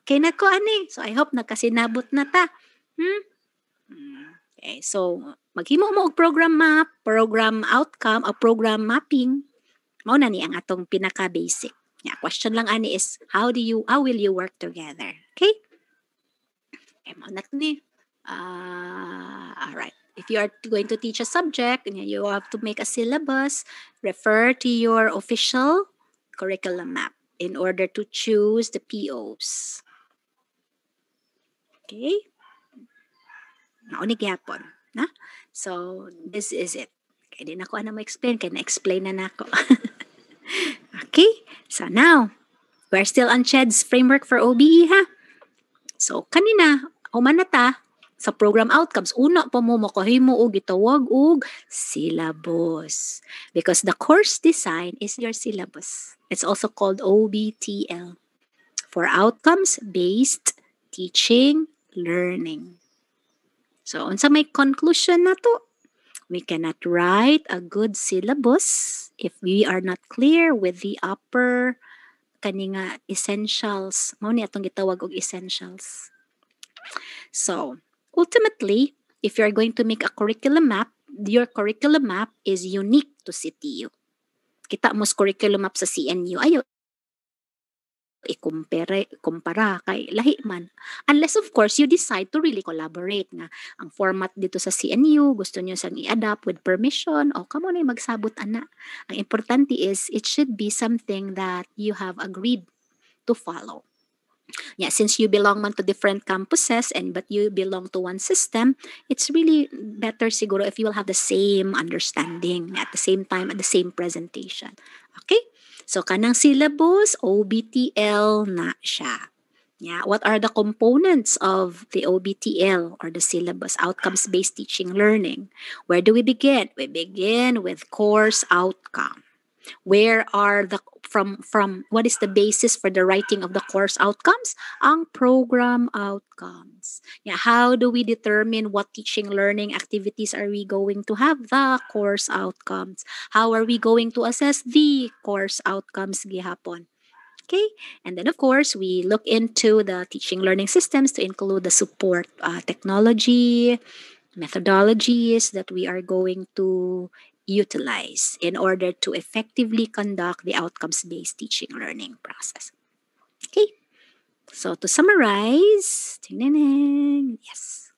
Okay na ko ani. So I hope nagkasinabot na ta. Okay, so maghimo mo og program map, program outcome, o program mapping. Mao na ni ang atong pinaka basic. Yeah, question lang ani is how will you work together? Okay? Mao na ni. All right. If you are going to teach a subject, you have to make a syllabus, refer to your official curriculum map in order to choose the POs. Okay? Naunig yapon. Na? So, this is it. Kaya din ako ma-explain. Kaya na-explain na nako. Okay? So, now, we're still on CHED's framework for OBE, ha? So, kanina, humanata sa program outcomes, una pa mo makahimo og gitawag og syllabus. Because the course design is your syllabus. It's also called OBTL. For outcomes-based teaching, learning. So, unsa may conclusion na to? We cannot write a good syllabus if we are not clear with the upper kaninga essentials. Mao ni atong gitawag og essentials. So, ultimately, if you are going to make a curriculum map, your curriculum map is unique to CTU. Kita mo sa curriculum map sa CNU, ayaw kumpara kay lahi man. Unless of course you decide to really collaborate nga ang format dito sa CNU gusto niyo sang i-adapt with permission o kamo na magsabot ana. Ang importante is it should be something that you have agreed to follow. Yeah, since you belong man to different campuses but you belong to one system, it's really better siguro if you will have the same understanding at the same time at the same presentation. Okay? So, kanang syllabus, OBTL na siya. Yeah, what are the components of the OBTL or the syllabus, outcomes-based teaching learning? Where do we begin? We begin with course outcome. Where are the from what is the basis for the writing of the course outcomes? Ang program outcomes. Yeah, how do we determine what teaching learning activities are we going to have? The course outcomes. How are we going to assess the course outcomes gihapon? Okay, and then of course we look into the teaching learning systems to include the support technology, methodologies that we are going to utilize in order to effectively conduct the outcomes-based teaching learning process. Okay, so to summarize, yes.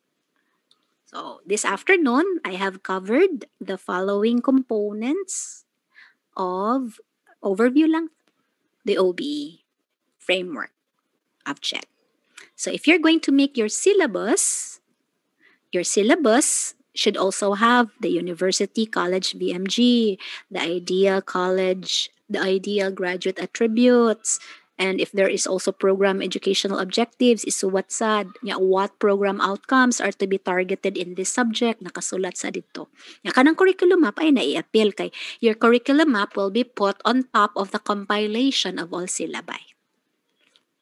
So this afternoon, I have covered the following components of overview lang, the OBE framework of CHED. So if you're going to make your syllabus should also have the university, college, BMG, the ideal college, the ideal graduate attributes, and if there is also program educational objectives, isuwatsad, what program outcomes are to be targeted in this subject, nakasulat sa dito. Kanang curriculum map ay nai-appeal kay your curriculum map will be put on top of the compilation of all syllabi.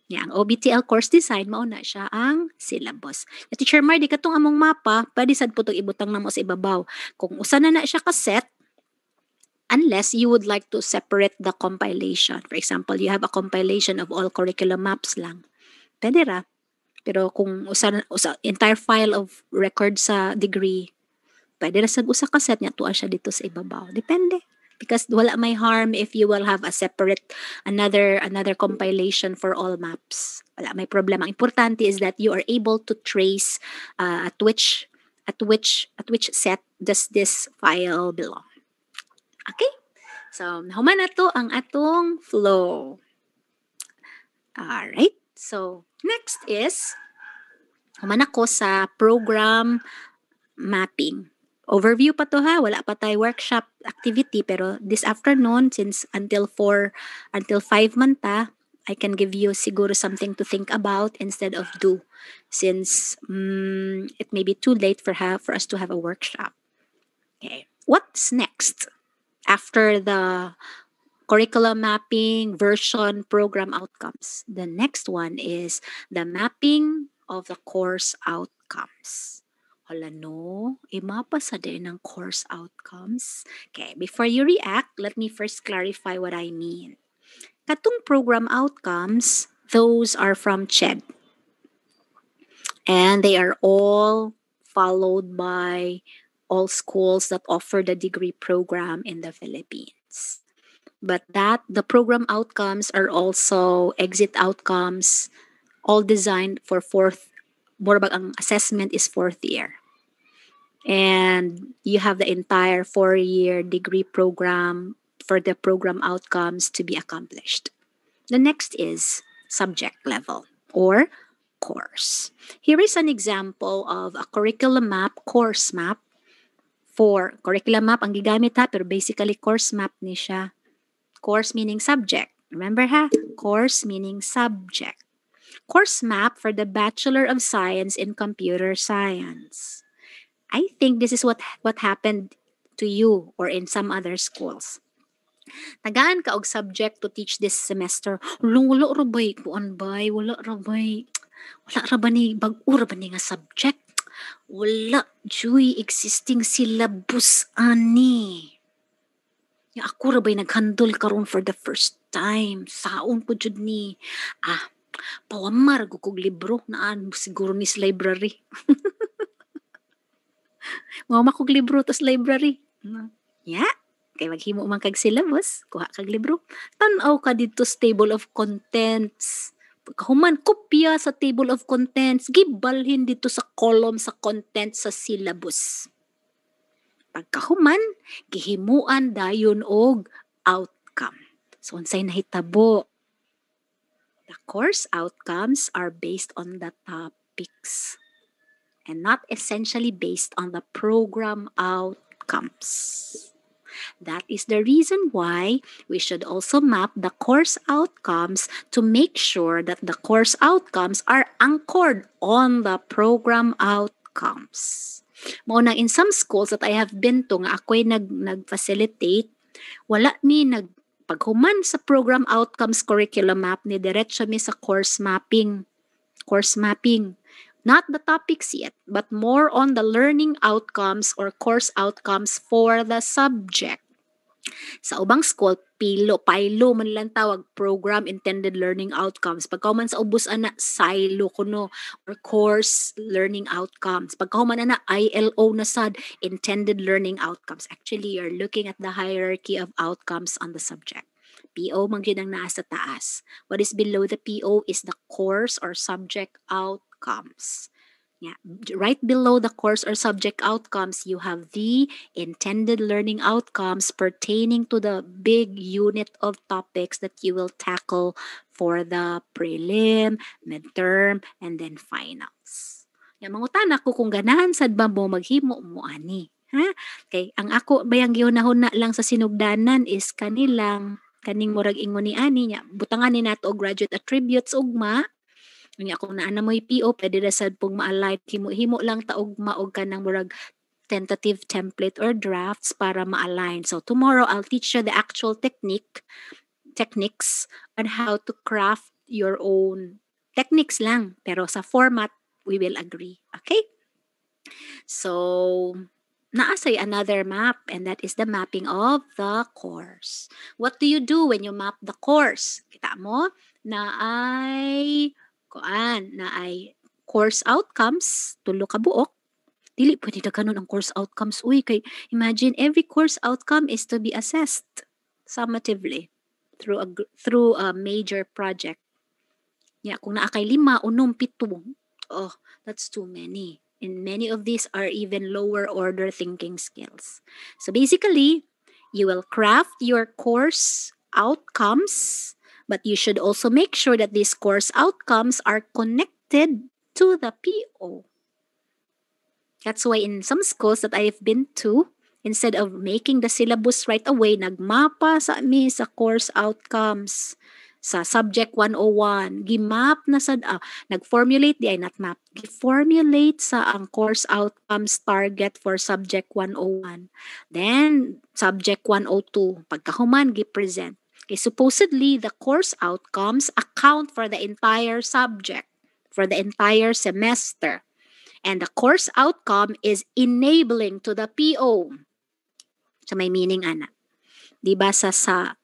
Ang OBTL course design, mauna siya ang syllabus. Teacher Mar, di katong among mapa, pwede sad po itong ibutang na mo sa ibabaw. Kung usa na siya kaset, unless you would like to separate the compilation. For example, you have a compilation of all curriculum maps lang. Pwede ra. Pero kung usa entire file of record sa degree, pwede ra sad usa kaset niya tuwa siya dito sa ibabaw. Depende. Because wala may harm if you will have a separate another compilation for all maps. Wala may problema. Ang importante is that you are able to trace at which set does this file belong. Okay? So, human na to ang atong flow. Alright. So, next is human ako sa program mapping. Overview pa to ha, wala pa tayo workshop activity, pero this afternoon, since until 5 man ta, I can give you siguro something to think about instead of do, since it may be too late for us to have a workshop. Okay, what's next after the curriculum mapping, version, program outcomes? The next one is the mapping of the course outcomes. Hala no, imapa sa din ng course outcomes. Okay, before you react, let me first clarify what I mean. Katong program outcomes, those are from CHED. And they are all followed by all schools that offer the degree program in the Philippines. But the program outcomes are also exit outcomes, all designed for more bag ang assessment is 4th year. And you have the entire 4-year degree program for the program outcomes to be accomplished. The next is subject level or course. Here is an example of a curriculum map, course map. For curriculum map ang gigamit ha, pero basically course map ni siya. Course meaning subject. Remember ha? Course meaning subject. Course map for the Bachelor of Science in Computer Science. I think this is what happened to you or in some other schools. Tagaan ka og subject to teach this semester. Wala ra bay kuan bay, wala ra bay. Wala ra ba ni bag-o ra ba ni nga subject? Wala joy existing syllabus ani. Ya ako ra bay naghandle karon for the first time. Saon po jud ni. Pawamar ko kog libro naan siguro ni sa library. Mao kog libro tas library. Yeah. Kay maghimo man kag syllabus, kuha kag libro. Tan-aw ka dito sa table of contents. Pagkahuman kopya sa table of contents, gibalhin dito sa column sa contents sa syllabus. Pagkahuman, gihimuan dayon og outcome. So unsay nahitabo? The course outcomes are based on the topics and not essentially based on the program outcomes. That is the reason why we should also map the course outcomes to make sure that the course outcomes are anchored on the program outcomes. Mao na in some schools that I have been to nga ako'y nag-facilitate, wala mi paghuman sa program outcomes curriculum map ni diretso mi sa course mapping. Not the topics yet, but more on the learning outcomes or course outcomes for the subject. Sa ubang school, pailo man lang tawag, program intended learning outcomes. Pagkauman sa ubos ana, silo kuno or course learning outcomes. Pagkauman ana, ILO na sad, intended learning outcomes. Actually, you're looking at the hierarchy of outcomes on the subject. PO man gyud ang naa sa taas. What is below the PO is the course or subject outcomes. Yeah. Right below the course or subject outcomes, you have the intended learning outcomes pertaining to the big unit of topics that you will tackle for the prelim, midterm, and then finals. Yung mangutana ko kung ganahan sad ba mo maghimo mo ani. Ha? Okay, ang ako bayang gihunahuna lang sa sinugdanan is kaning murag ingon ni ani nya butangan ni nato og graduate attributes ugma. Unya kung naa na mo'y PO, pwede na sad pong ma-align. Himo lang taog maog ka ng murag tentative template or drafts para ma-align. So tomorrow, I'll teach you the actual techniques on how to craft your own techniques lang. Pero sa format, we will agree. Okay? So, naasay another map, and that is the mapping of the course. What do you do when you map the course? Kita mo na ay course outcomes, tulo ka buok. Dili pwede na ganun ang course outcomes. Uy, kay imagine every course outcome is to be assessed summatively through a major project. Yeah, kung naa kay 5, 6, 7, that's too many. And many of these are even lower order thinking skills. So basically, you will craft your course outcomes, but you should also make sure that these course outcomes are connected to the PO. That's why in some schools that I've been to, instead of making the syllabus right away, nagmapa sa mi sa course outcomes sa subject 101. Gimap na sa, nag-formulate di ay not map. Gi-formulate sa ang course outcomes target for subject 101. Then, subject 102. Pagkahuman, gi-present. Okay, supposedly, the course outcomes account for the entire subject, for the entire semester. And the course outcome is enabling to the PO. So may meaning ana. Di ba sa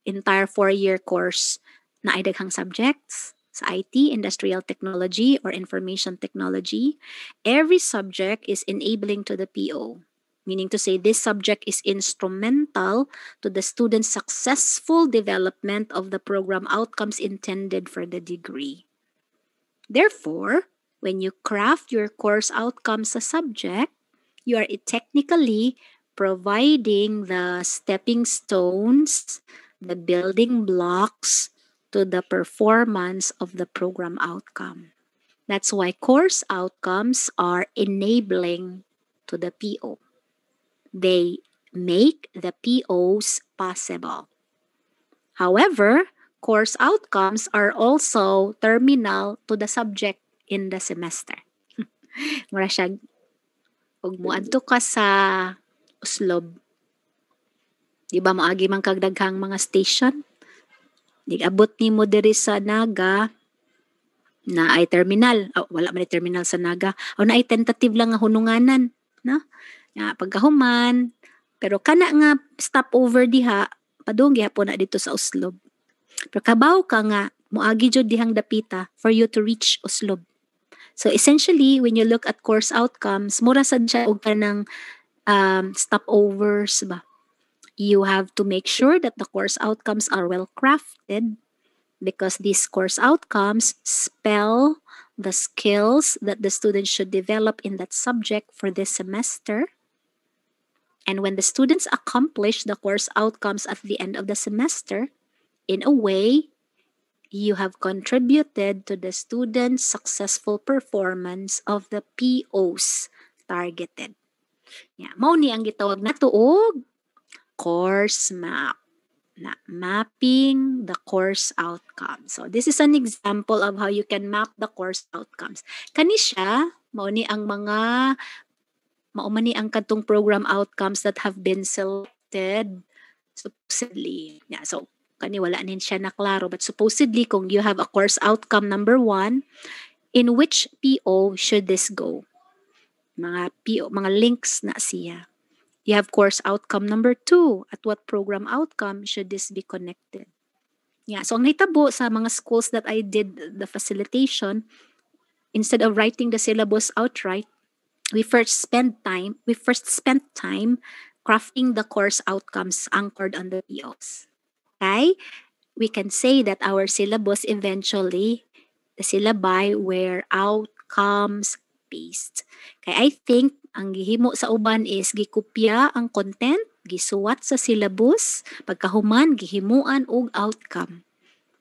entire 4-year course na ay daghang subjects sa IT, Industrial Technology, or Information Technology, every subject is enabling to the PO. Meaning to say, this subject is instrumental to the student's successful development of the program outcomes intended for the degree. Therefore, when you craft your course outcomes sa subject, you are technically providing the stepping stones, the building blocks to the performance of the program outcome. That's why course outcomes are enabling to the PO. They make the POs possible. However, course outcomes are also terminal to the subject in the semester. Mura siya, ug moadto ka sa Uslob. Di ba maagi man kag daghang mga station? Di abot ni mo diri sa Naga na ay terminal. Wala man ay terminal sa Naga. O na ay tentative lang nga hununganan. No? Pagkahuman. Pero kana nga stopover diha, padung gihapon na dito sa Uslob. Pero kabaw ka nga, moagi jud dihang dapita for you to reach Uslob. So essentially, when you look at course outcomes, mura sad siya og kanang stopovers ba. You have to make sure that the course outcomes are well crafted because these course outcomes spell the skills that the student should develop in that subject for this semester. And when the students accomplish the course outcomes at the end of the semester, in a way, you have contributed to the student's successful performance of the POs targeted. Mao ni ang gitawag nato og course map. Na mapping the course outcomes. So this is an example of how you can map the course outcomes. Kani siya mao ni ang mga maumani ang kadtong program outcomes that have been selected supposedly. So kani wala nin siya na klaro, but supposedly kung you have a course outcome number 1, in which PO should this go? Mga PO, mga links na siya. You have course outcome number 2. At what program outcome should this be connected? So ang nahitabo sa mga schools that I did the facilitation, instead of writing the syllabus outright, we first spent time crafting the course outcomes anchored on the POs. Okay? We can say that our syllabus eventually, the syllabi were outcomes based. Kaya I think ang gihimo sa uban is gikopya ang content, gisuwat sa syllabus, pagkahuman gihimuan og outcome.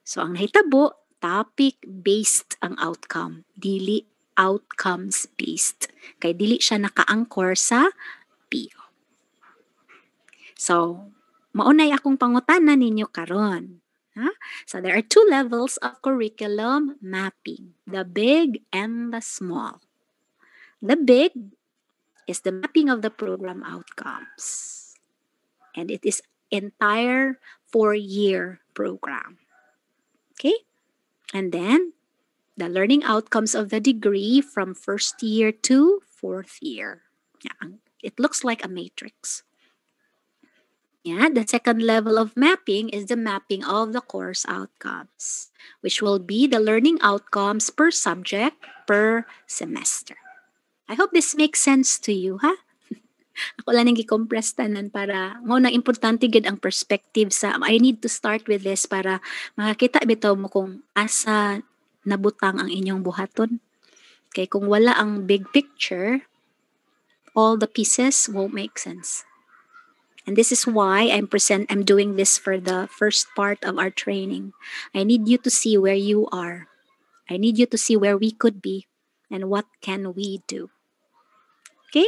So ang nahitabo, topic based ang outcome, dili outcomes based. Kay dili siya naka-anchor sa PO. So maunay akong pangutanan ninyo karon. So there are 2 levels of curriculum mapping, the big and the small. The big is the mapping of the program outcomes. And it is entire 4-year program. Okay? And then, the learning outcomes of the degree from 1st year to 4th year. It looks like a matrix. The second level of mapping is the mapping of the course outcomes, which will be the learning outcomes per subject per semester. I hope this makes sense to you, ha? Ako lang nang gi-compress tanan para mo na importante gid ang perspective sa I need to start with this para makakita bitaw mo kung asa nabutang ang inyong buhaton. Kay kung wala ang big picture, all the pieces won't make sense. And this is why I'm doing this for the first part of our training. I need you to see where you are. I need you to see where we could be and what can we do. Okay?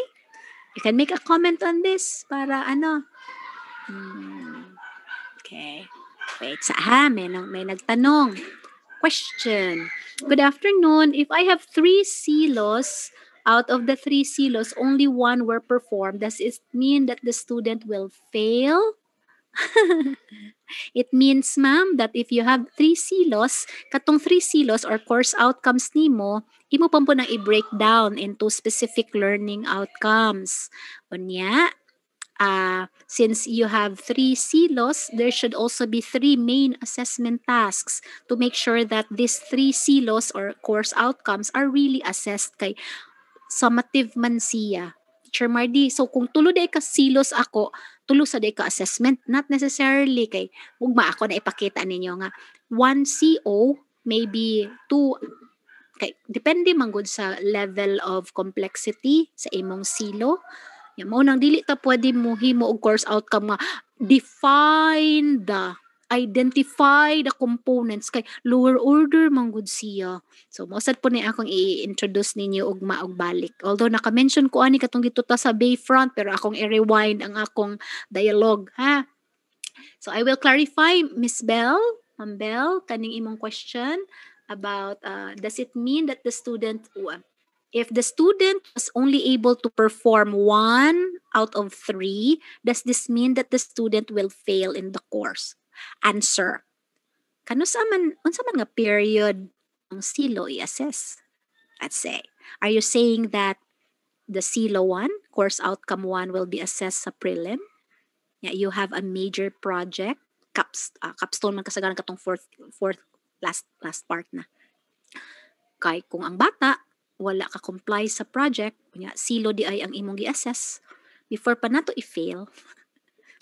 You can make a comment on this para ano. Okay. Wait, may nagtanong. Question. Good afternoon. If I have 3 silos, out of the 3 silos, only one were performed, does it mean that the student will fail? It means, ma'am, that if you have 3 silos, katong 3 silos or course outcomes nimo, imo pa po nang i-break down into specific learning outcomes. Unya, since you have 3 silos, there should also be 3 main assessment tasks to make sure that these 3 silos or course outcomes are really assessed kay summative man siya. Teacher Mardy, so kung tulo day ka silos ako, tulo sa day ka assessment, not necessarily kay ugma ako na ipakita ninyo nga 1 CO, maybe 2 kay depende man gud sa level of complexity sa imong silo. Ya mo nang dili ta pwede mo himo og course outcome nga identify the components kay lower order man gud siya. So mosad po ni akong i-introduce ninyo ugma og balik. Although naka-mention ko ani katong dito ta sa Bayfront pero akong i-rewind ang akong dialogue ha. So I will clarify, Miss Bell, Ma'am Bell, kaning imong question about does it mean that the student if the student was only able to perform 1 out of 3, does this mean that the student will fail in the course? Answer. Unsa man nga period ang silo i-assess? Let's say, are you saying that the silo 1, course outcome 1 will be assessed sa prelim? Yeah, you have a major project, capstone man kasagaran katong fourth last part na. Kay kung ang bata wala ka comply sa project, kunya silo di ay ang imong gi-assess before pa nato i-fail.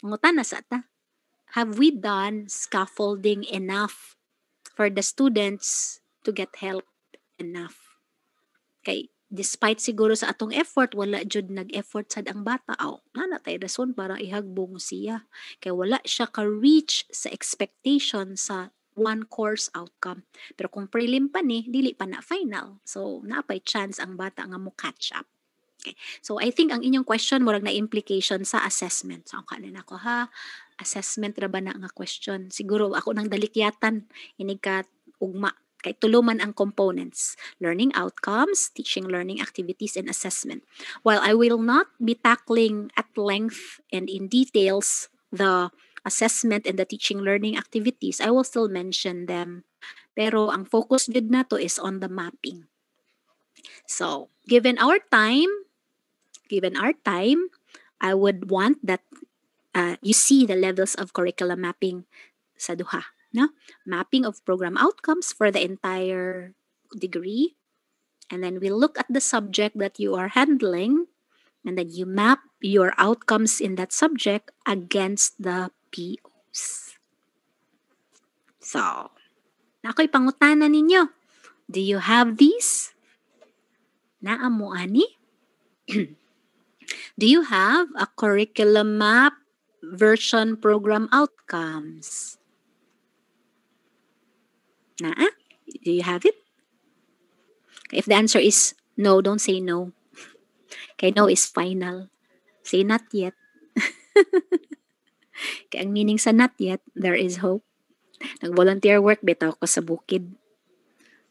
Mangutan na sa ta. Have we done scaffolding enough for the students to get help enough? Kay despite siguro sa atong effort, wala jud nag-effort sad ang bata. Nana tay rason para ihagbong siya. Kay wala siya ka-reach sa expectation sa 1 course outcome. Pero kung prelim pa ni, dili pa na final. So, naapay chance ang bata nga mo catch up. Okay. So, I think ang inyong question murag na implication sa assessment. So, ang kanin ako ha, assessment ra ba na nga question? Siguro ako nang dalikyatan, inig ka ugma. Kay tuluman ang components, learning outcomes, teaching learning activities, and assessment. While I will not be tackling at length and in details the assessment and the teaching learning activities, I will still mention them. Pero ang focus jud nato is on the mapping. So, given our time, I would want that you see the levels of curriculum mapping sa duha. No? Mapping of program outcomes for the entire degree. And then we look at the subject that you are handling. And then you map your outcomes in that subject against the POs. So, nakoy pangutana ninyo. Do you have these? Naamo ani? Do you have a curriculum map version program outcomes? Do you have it? If the answer is no, don't say no. Okay, no is final. Say not yet. Kaya ang meaning sa not yet, there is hope. Nag-volunteer work, bitaw ko sa bukid.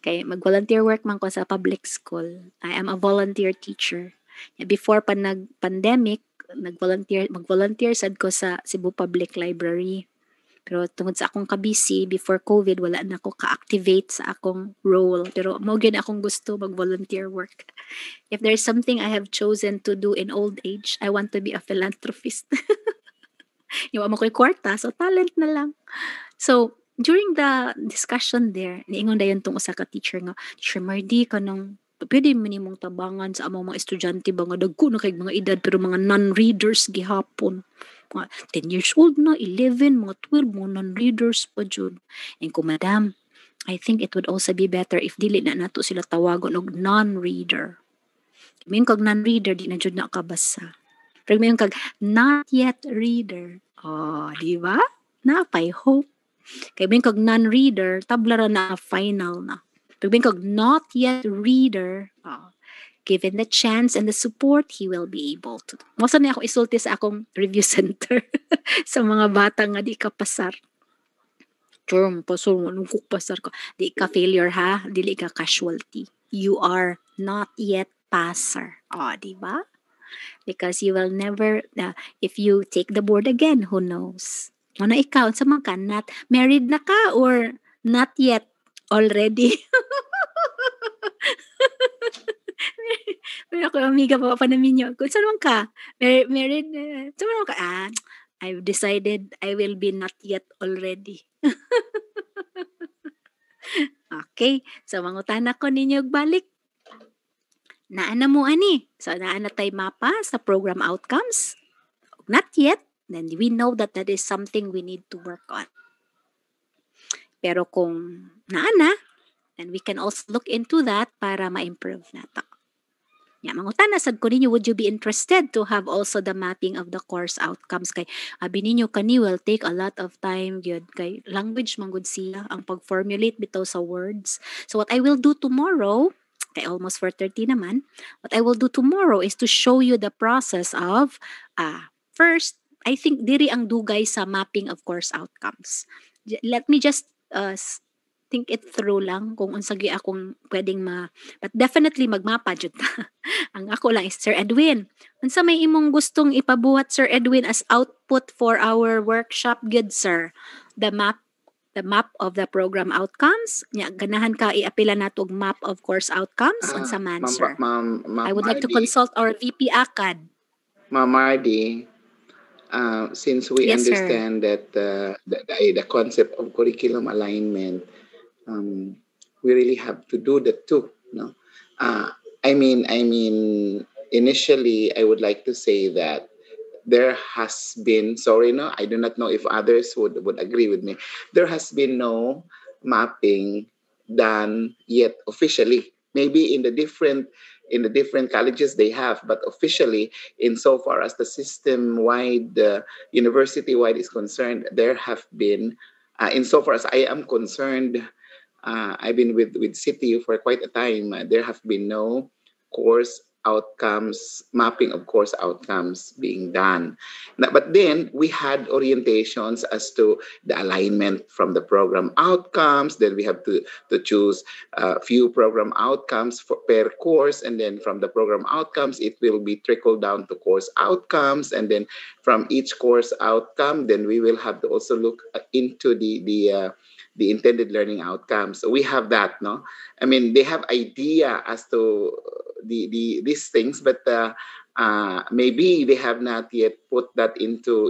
Kaya mag-volunteer work man ko sa public school. I am a volunteer teacher. Before pa nag-pandemic, mag-volunteer sad ko sa Cebu Public Library. Pero tungod sa akong kabisi, before COVID, wala na ako ka-activate sa akong role. Pero mo gyud akong gusto mag-volunteer work. If there's something I have chosen to do in old age, I want to be a philanthropist. Yung mo ko'y kwarta, so talent na lang. So, during the discussion there, niingon dayon tong usa ka teacher nga, Teacher Mardy, kanang pwede mo nimong tabangan sa among mga estudyante ba nga dagko na kay mga edad pero mga non-readers gihapon. Mga 10 years old na, 11, mga 12, mga non-readers pa jud. And kung madam, I think it would also be better if dili na nato sila tawagon og non-reader. Min kag non-reader, di na jud nakabasa. Pero min kag not yet reader. Di ba? Napay hope. Kay min kag non-reader, tabla ra na final na. Pero min kag not yet reader, given the chance and the support, he will be able to. Masa na ako isulti sa akong review center sa mga bata nga di ka pasar. Term, pasar, anong pasar ka? Di ka failure ha, dili ka casualty. You are not yet passer. O, di ba? Because you will never, if you take the board again, who knows? Ano ikaw, sa mga not married na ka or not yet already? Pero ako, amiga pa namin yun. Kung saan naman ka? Married? Saan naman ka? I've decided I will be not yet already. Okay. So, mangutana ko ninyo balik. Naana mo ani? So, naana tay mapa sa program outcomes? Not yet. Then we know that that is something we need to work on. Pero kung naana, then we can also look into that para ma-improve nato. Yeah, mangutana sad ko ninyo, would you be interested to have also the mapping of the course outcomes? Kay abi ninyo kani will take a lot of time gyud kay language man gud siya ang pag-formulate bitaw sa words. So what I will do tomorrow, kay almost 4:30 naman, what I will do tomorrow is to show you the process of first, I think diri ang dugay sa mapping of course outcomes. Let me just think it through lang kung unsagi akong pwedeng but definitely magmapa jud ta. Ang ako lang is Sir Edwin. Unsa may imong gustong ipabuhat Sir Edwin as output for our workshop, good sir? The map of the program outcomes. Nya ganahan ka iapila nato og map of course outcomes unsa man sir? I would like to consult our VP ACAD. Ma'am Mardy, since we Yes, understand that the concept of curriculum alignment, we really have to do that too. No, I mean, initially, I would like to say that there has been. Sorry, no, I do not know if others would agree with me. There has been no mapping done yet officially. Maybe in the different colleges they have, but officially, insofar as the system-wide, university-wide is concerned, there have been. Insofar as I am concerned, I've been with City for quite a time. There have been no course outcomes, mapping of course outcomes being done. But then we had orientations as to the alignment from the program outcomes. Then we have to choose a few program outcomes per course. And then from the program outcomes, it will be trickled down to course outcomes. And then from each course outcome, then we will have to also look into the intended learning outcomes. So we have that, no? I mean, they have idea as to these things, but maybe they have not yet put that into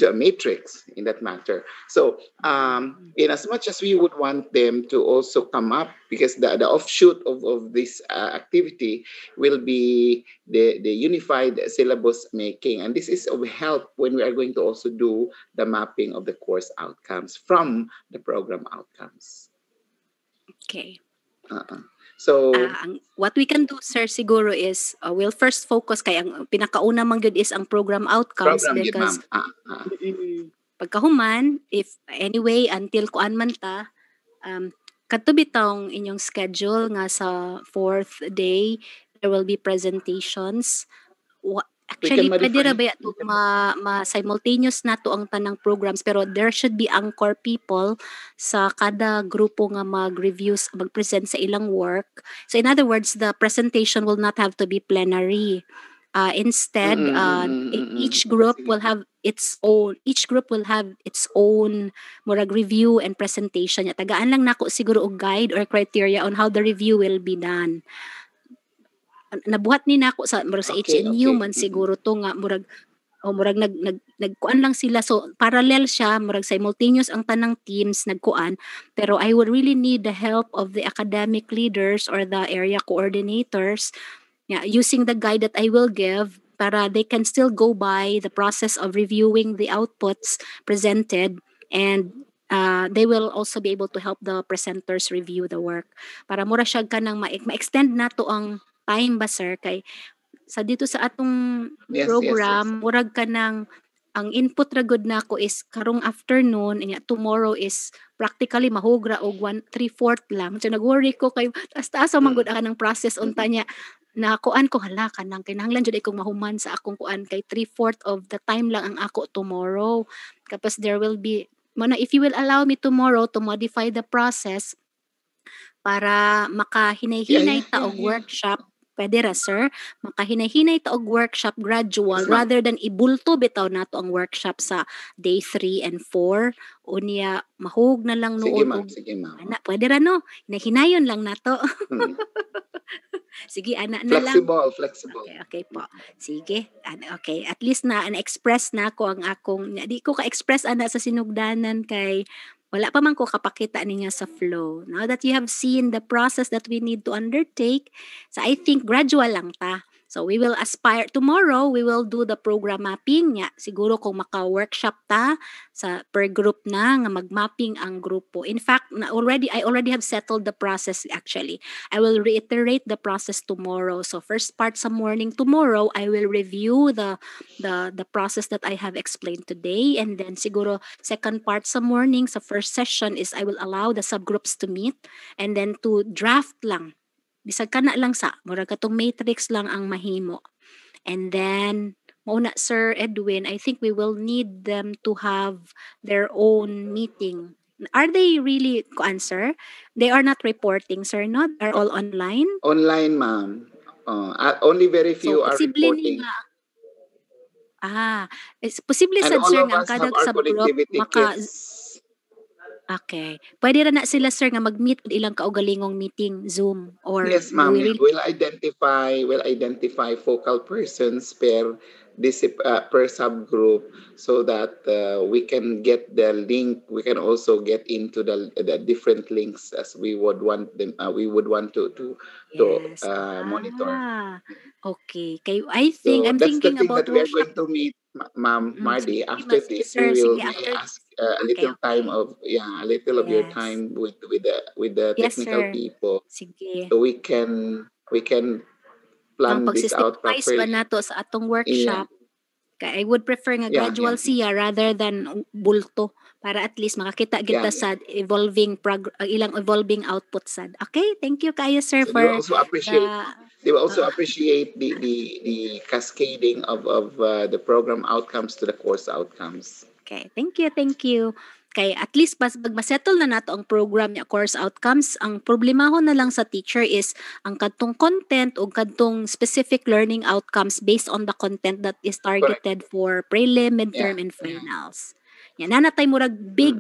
a matrix in that matter. So in as much as we would want them to also come up, because the offshoot of this activity will be the unified syllabus making, and this is of help when we are going to also do the mapping of the course outcomes from the program outcomes. Okay. So what we can do sir siguro is we'll first focus kay ang pinakauna man gyud is ang program outcomes because pagkahuman if anyway until kuan man ta kadto bitong inyong schedule nga sa fourth day there will be presentations. Actually, pwede ra ba ito simultaneous na to ang tanang programs pero there should be anchor people sa kada grupo nga mag-present sa ilang work. So in other words, the presentation will not have to be plenary. Instead, each group will have its own murag review and presentation. Tagaan lang nako siguro og guide or criteria on how the review will be done. Nabuhat ni nako sa HNU man siguro to nga murag nagkuan lang sila, so parallel siya, murag simultaneous ang tanang teams nagkuan, pero I would really need the help of the academic leaders or the area coordinators using the guide that I will give para they can still go by the process of reviewing the outputs presented, and they will also be able to help the presenters review the work para mura siya ka nang ma-extend na to ang time ba sir kay sa dito sa atong program murag ka nang ang input ra gud nako is karong afternoon, nya tomorrow is practically mahugra og 1/3 lang. So nag-worry ko kay taas-taas man gud ang process unta niya na kuan ko hala kanang kinahanglan jud akong mahuman sa akong kuan kay 3/4 of the time lang ang ako tomorrow. Kapos there will be mana if you will allow me tomorrow to modify the process para makahinay-hinay ta og workshop. Pwede ra, sir? Makahinay-hinay ta og workshop gradual Yes, ma'am. rather than ibulto bitaw nato ang workshop sa day 3 and 4. Unya, mahug na lang Sige, noon ma'am. og Sige, ma'am. ana, pwede ra no? Hinay-hinayon lang nato. Sige, ana na lang. Flexible. Okay po. Sige. Okay, at least na-express na ko ang akong, di ko ka-express ana sa sinugdanan kay wala pa man ko kapakita niya sa flow. Now that you have seen the process that we need to undertake, so I think gradual lang ta. So we will aspire, tomorrow we will do the program mapping niya. Siguro kung maka-workshop ta sa per group na nga mag-mapping ang grupo. In fact, I already have settled the process actually. I will reiterate the process tomorrow. So first part sa morning tomorrow, I will review the process that I have explained today, and then siguro second part sa morning sa first session is I will allow the subgroups to meet and then to draft lang. Bisag kana lang sa murag katong matrix lang ang mahimo. And then mauna Sir Edwin, I think we will need them to have their own meeting. Are they really answer? They are not reporting, sir, no? They're all online. Online, ma'am. Only very few are posible reporting. It's posible And sad all sir of nga ang us have kadag our subgroup connectivity kits. Okay. Pwede ra na sila sir nga mag-meet with ilang kaugalingong meeting, Zoom or Yes, do ma'am. we really We'll identify focal persons per subgroup so that we can get the link. We can also get into the different links as we would want them. We would want to Yes. monitor. Okay. Kay I'm That's the thinking thing about that we are workshop. going to meet, Ma'am Mardi. Sige, After sige, this, sir. we will Sige, may after I this. ask a little time Okay. a little of your Yes. time with the Yes, technical sir. people, Sige. so we can Ang plan this out pagsystemize ba properly. nato sa atong Yeah. workshop, kay I would prefer nga Yeah, gradual siya rather than bulto para at least makakita kita yeah. sa ilang evolving output sad. Okay, thank you kayo sir So they will for also the appreciate the cascading of the program outcomes to the course outcomes. Okay, thank you. Kay at least pag masettle na nato ang program niya course outcomes, ang problemahon na lang sa teacher is ang kadtong content o kadtong specific learning outcomes based on the content that is targeted for prelim, midterm, Yeah. and finals. Yan na natay murag big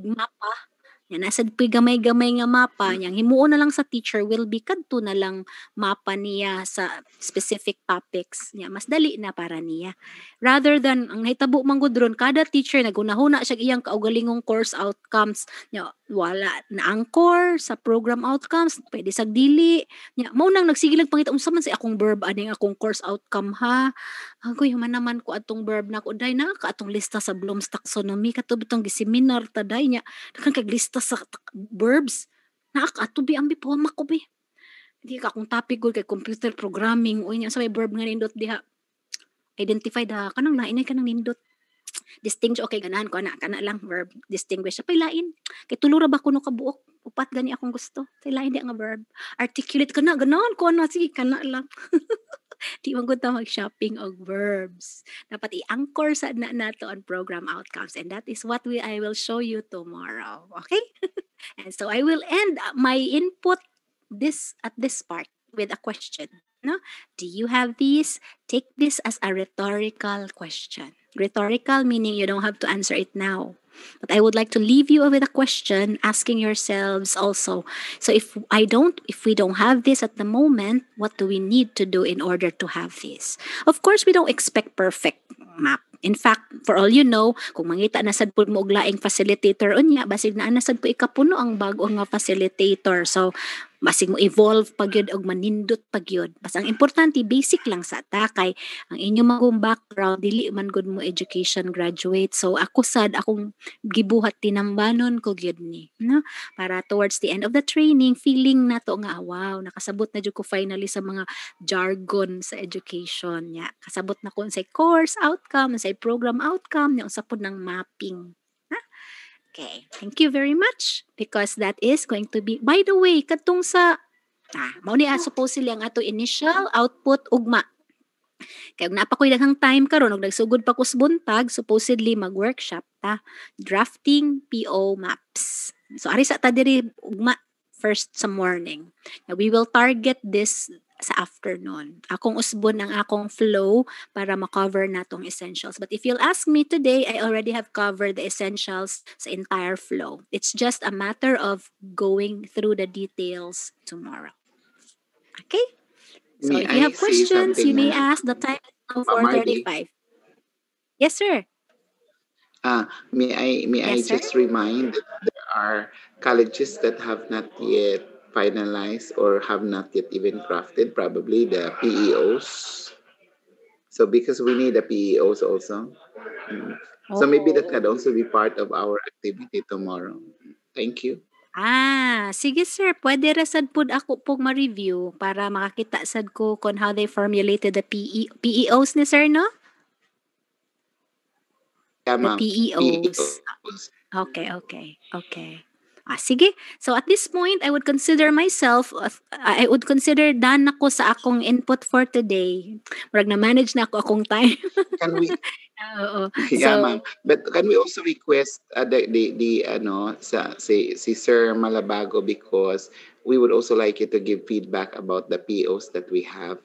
mapa. Yan nasad puy gamay-gamay nga mapa, yang himuon na lang sa teacher will be kadto na lang mapa niya sa specific topics. Nya mas dali na para niya. Rather than ang hitabo man gud ron kada teacher nagunahuna siya iyang kaugalingong course outcomes nya wala na angkor sa program outcomes pwede sag dili nya mao nang nagsigilag pangita unsa man sa akong verb aning akong course outcome ha agoy human naman ko atong verb na ko day na ka atong lista sa Bloom's taxonomy katub itong giseminar ta day nya daghang kag lista sa verbs na ka atubi ang bipoma ko be di ka akong topic gud kay computer programming uy nya sa may verb nga nindot diha identify da kanang lain kanang nindot distinguish okay ganahan ko kana lang verb distinguish sa lain kay tulo ra ba kuno ka buok upat gani akong gusto sa lain di nga verb articulate kana ganahan ko na sige kana lang di man gud ta mag-shopping og verbs dapat i-anchor sa na nato on program outcomes and that is what I will show you tomorrow okay and so I will end my input at this part with a question no do you have these take this as a rhetorical question. Rhetorical meaning you don't have to answer it now. But I would like to leave you with a question asking yourselves also. So if we don't have this at the moment, what do we need to do in order to have this? Of course, we don't expect perfect map. In fact, for all you know, kung mangita na sad pud mo og laing facilitator unya, basig na sad po ikapuno ang bag-o nga facilitator. So Basig mo evolve pag yun og manindot pag yun. Basta ang importante basic lang sa ta kay ang inyong mga background dili man gud mo education graduate. So ako sad akong gibuhat tinambanon ko gyud ni, no? Para towards the end of the training feeling nato nga wow, nakasabot na jud ko finally sa mga jargon sa education nya. Kasabot na ko sa course outcome, sa program outcome, nya usa pod ng mapping. Okay, thank you very much because that is going to be, by the way, katong sa, mao ni supposedly ang ato initial output ugma. Kaya napakoy daghang time karon og nagsugod pa kus buntag, supposedly mag-workshop ta, drafting PO maps. So ari sa ta diri ugma first sa morning. Now, we will target this sa afternoon. Akong usbon ang akong flow para ma-cover natong essentials. But if you'll ask me today, I already have covered the essentials sa entire flow. It's just a matter of going through the details tomorrow. Okay? So May if you I have say questions, you may something, ask. The time is now Mardy? 4:35. Yes, sir. May I Yes, sir. just remind that there are colleges that have not yet finalized or have not yet even crafted probably the PEOs. So because we need the PEOs also. So maybe that can also be part of our activity tomorrow. Thank you. Sige sir, pwede ra sad pud ako pong ma-review para makakita sad ko kung how they formulated the PEOs ni sir, no? Yeah, The ma'am. PEOs. PEOs. Okay. Sige. So at this point, I would consider myself, I would consider done ako sa akong input for today. Murag na-manage na ako akong time. Can we? Oo. Yeah, So, ma'am. But can we also request the si Sir Malabago, because we would also like you to give feedback about the POs that we have.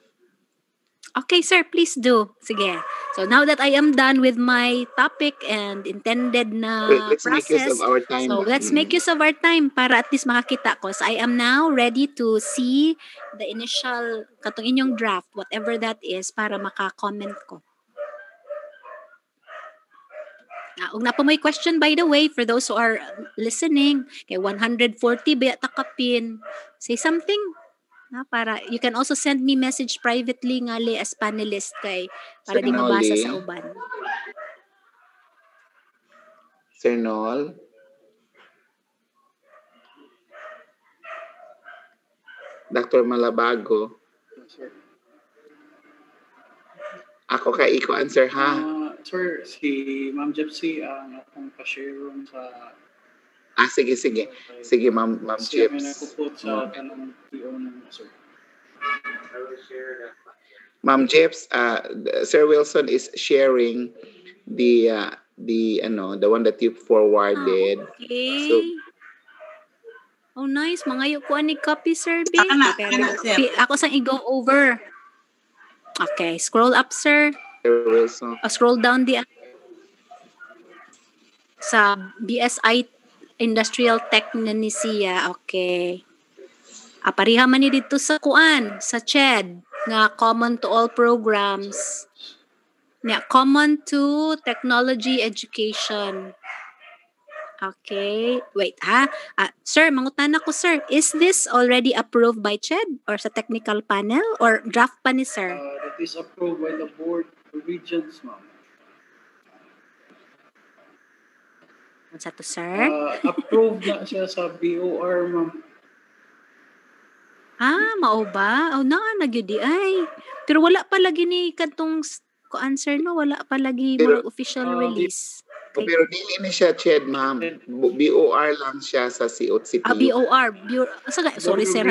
okay sir, please do. Sige. So now that I am done with my topic and intended na Let's make use process, of our time. so let's make use of our time para at least makakita ko. So I am now ready to see the initial, katong inyong draft, whatever that is, para maka-comment ko. Ug na pa may question by the way for those who are listening, kay 140 ba takapin. Say something. Para you can also send me message privately ngali as panelist kay para di mabasa sa uban. Sir Noel? Dr. Malabago? Ako kay iko answer ha. Sir, si Ma'am Gypsy ang akong pa-share room sa... Sige. Sige, Ma'am Siya may Chips. nakupot sa kanang PO ng sir. Ma'am Chips, Sir Wilson is sharing the one that you forwarded. Okay. So, oh nice, mangayo ko ani copy sir B. Ako sang i-go over. Okay, scroll up sir. Sir Wilson. Scroll down sa BSI Industrial Tech na ni siya. Okay. Pariha man ni dito sa kuan, sa CHED nga common to all programs. Common to technology education. Okay. Wait ha. Sir, mangutan ako sir. Is this already approved by CHED or sa technical panel or draft pa ni sir? That is approved by the board of regions, ma'am. Ano to sir? Approved na siya sa BOR, ma'am. Mao ba? Nagyudi ay. Pero wala pa lagi ni kadtong answer no, wala pa lagi Pero, mo official release. Okay. Pero dili ni siya CHED, ma'am. BOR lang siya sa COTCPU. BOR. Sorry sir.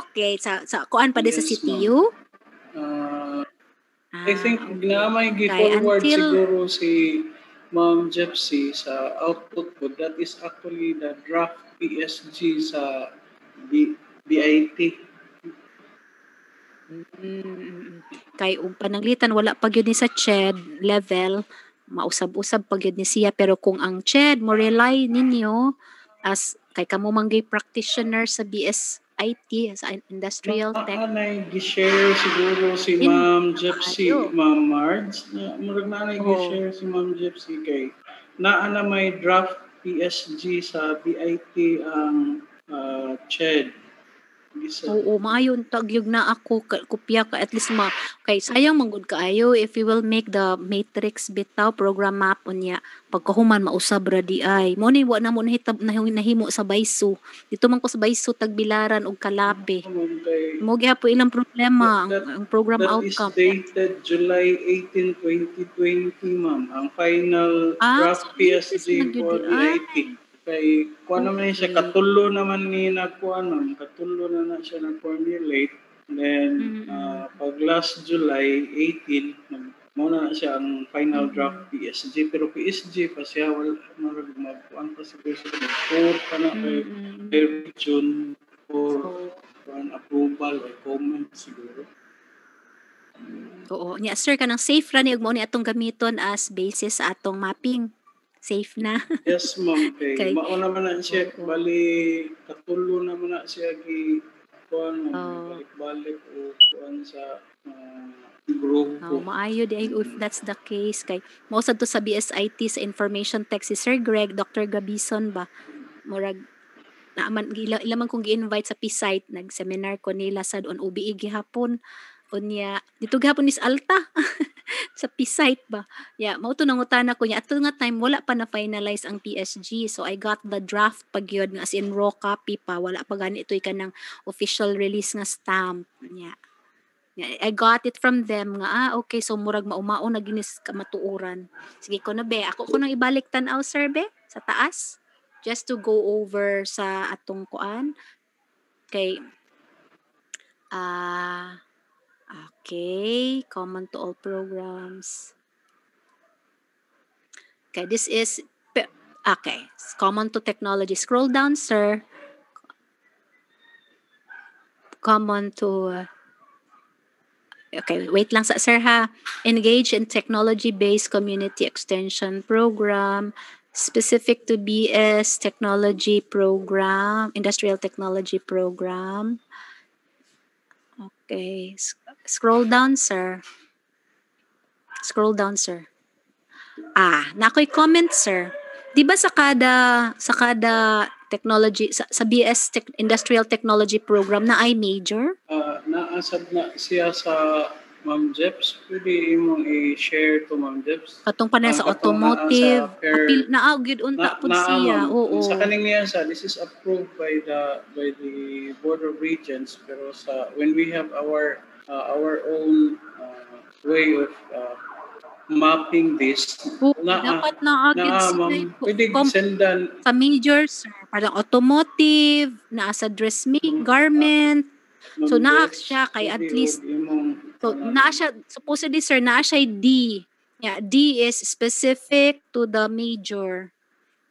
Okay. Sa kuan pa din sa CTU? I think na may gi-forward siguro si Ma'am Gypsy sa output ko. That is actually the draft PSG sa BIT. Kay pananglitan wala pa gyud ni sa CHED level, mausab-usab pa gyud ni siya, pero kung ang CHED mo rely ninyo as kay kamo manggay practitioner sa BSIT sa Industrial Tech. May gi-share siguro si Ma'am Gypsy, Ma'am Marge. Murag na gi-share si Ma'am Gypsy kay naa na may draft PSG sa BIT ang CHED. Oo, maayon tagyog na ako kopya ka at least kay sayang manggod kaayo if you will make the matrix bitaw program map unya pagkahuman mausab ra di ay mo ni wa na mo nahimo sa bayso dito man ko sa bayso tagbilaran og kalapi mo gyapon ilang problema ang program outcome that is dated July 18, 2020 ma'am ang final draft PSG for BIT. Kay kuha naman siya, katulo naman ni nagkuhan ma'am, katulo na siya nag-formulate. Then, pag last July 18, muna siya ang final draft PSG. Pero PSG pa siya, wala magkuhan pa siguro siya. Mag-4 pa na kay region for approval or comment siguro. Oo, niya sir kanang safe ra ni ug mao ni atong gamiton as basis sa atong mapping. Safe na. Yes, ma'am. Okay. Mao naman na siya. Bali, katulo naman na siya kuan balik-balik o kuan sa grupo. Maayo di if that's the case. Kay mo sad to sa BSIT sa Information Tech si Sir Greg, Dr. Gabison ba? Murag naaman ilaman kong gi-invite sa P-site nag-seminar ko nila sad on OBE gihapon. Unya dito gihapon is Alta. Sa P-site ba? Yeah, mao to nangutana ko niya. Ato nga time wala pa na finalize ang PSG. So I got the draft pag yun as in raw copy pa. Wala pa gani ito kanang official release nga stamp. Yeah. I got it from them nga okay so murag maumao na ginis ka matuuran. Sige ko na be. Ako ko nang ibalik tan-aw sir be sa taas just to go over sa atong kuan kay okay, common to all programs. Okay, this is okay, common to technology. Scroll down, sir. Common to okay, wait lang sa sir ha. Engage in technology-based community extension program specific to BS technology program, industrial technology program. Okay, scroll down, sir. Scroll down, sir. Nakoy comment, sir. Di ba sa kada technology sa BS Industrial Technology program na ay major? Naasad na siya sa Ma'am Jeps. Pwede imong i-share to Ma'am Jeps. Katong pa na sa automotive. Apil na gyud unta pud siya. Oo. Sa kaning niya this is approved by the Board of Regents pero when we have our own way of mapping this dapat naagid sila pwede sendan sa major sir parang automotive naa sa dressmaking garment so naa siya kay at least so naa siya supposedly sir naa siya D is specific to the major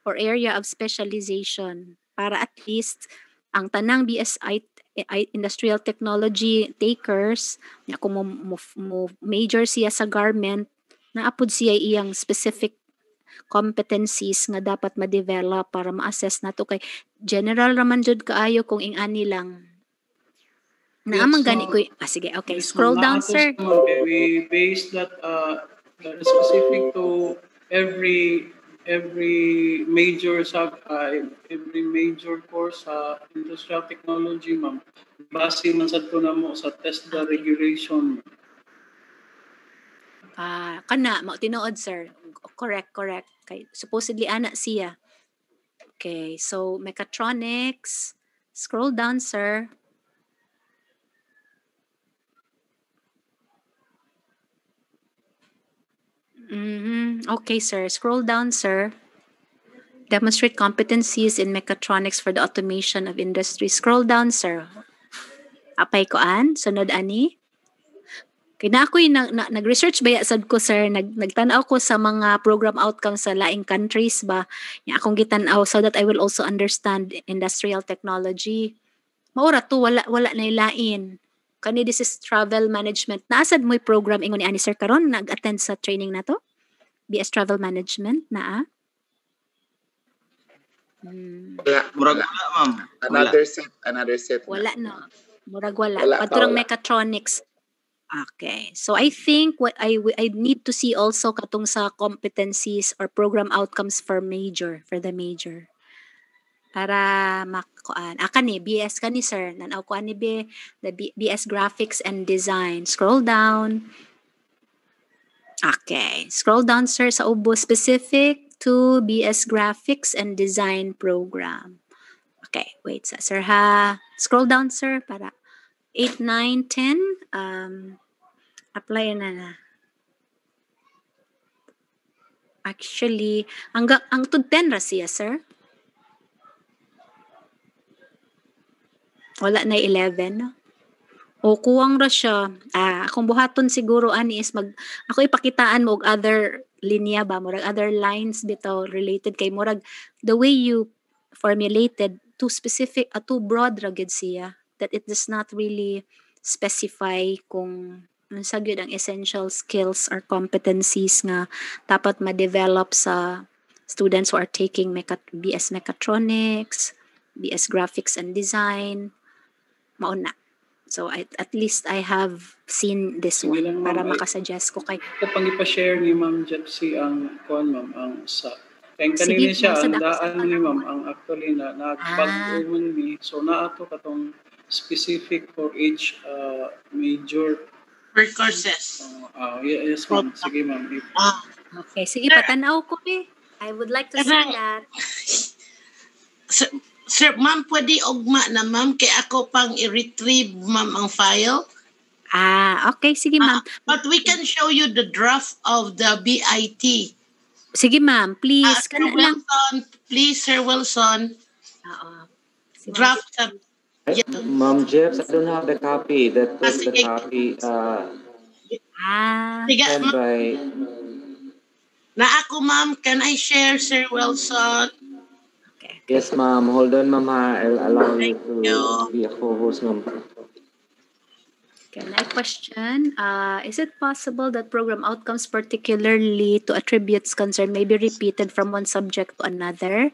or area of specialization para at least ang tanang BSI industrial technology takers kung mo major siya sa garment naapod siya iyang specific competencies nga dapat ma-develop para ma-assess nato kay general raman jud kaayo kung ing-ani lang naamang gani ko sige okay scroll down sir we base that specific to every major every major course sa industrial technology ma'am base man sad ko namo sa TESDA regulation. Kana mao tinuod sir correct kay supposedly ana siya okay so mechatronics scroll down sir okay sir scroll down sir demonstrate competencies in mechatronics for the automation of industry scroll down sir apay koan sunod ani kina ako'y nag-research ba sad ko sir nagtanaw ko sa mga program outcomes sa laing countries ba nya akong gitan-aw so that I will also understand industrial technology maura to wala na ilain kani this is travel management naasad mo'y program ingon ni ani sir karon nag-attend sa training nato BS travel management naa murag wala ma'am another set wala no murag wala paturang mechatronics Okay. So I think what I need to see also katong sa competencies or program outcomes for the major. Para makuan. Kani BS kani sir. Nanaw ko ani be the BS Graphics and Design. Scroll down. Okay. Scroll down sir sa ubo specific to BS Graphics and Design program. Okay, wait sir ha. Scroll down sir para 8, 9, 10 apply na. Actually, ang to 10 ra siya sir. Wala na 11 no? O kuwang ra siya. Akong buhaton siguro ani is ako ipakitaan mo og other linya ba murag other lines bitaw related kay murag the way you formulated too specific too broad ra gid siya that it does not really specify kung unsa gyud ang essential skills or competencies nga dapat ma-develop sa students who are taking BS Mechatronics, BS Graphics and Design. Mauna. So at least I have seen this Sige one lang, ma'am. para makasuggest ko kay Ito pang ipa-share ni Ma'am Jepsy ang ma'am, ang sa. Kaya Sige, kanina siya, nasa ang ako sa daan ni ma'am, ang actually na nagpag-uman ni. So naato katong specific for each major. Per courses. Yes ma'am. Sige ma'am. Okay, sige patanaw ko I would like to see that. Sir, ma'am, pwede ugma na ma'am kay ako pang i-retrieve ma'am ang file. Okay, sige ma'am. But we can show you the draft of the BIT. Sige ma'am, please. Sir Wilson, please, Sir Wilson. Draft. Ma'am Jeps, I don't have the copy. That was the copy Sige, sent by... Na ako ma'am, can I share, Sir Wilson? Yes, ma'am. Hold on, ma'am. I'll allow you to be a co-host, ma'am. Can I question? Is it possible that program outcomes, particularly to attributes concerned, may be repeated from one subject to another?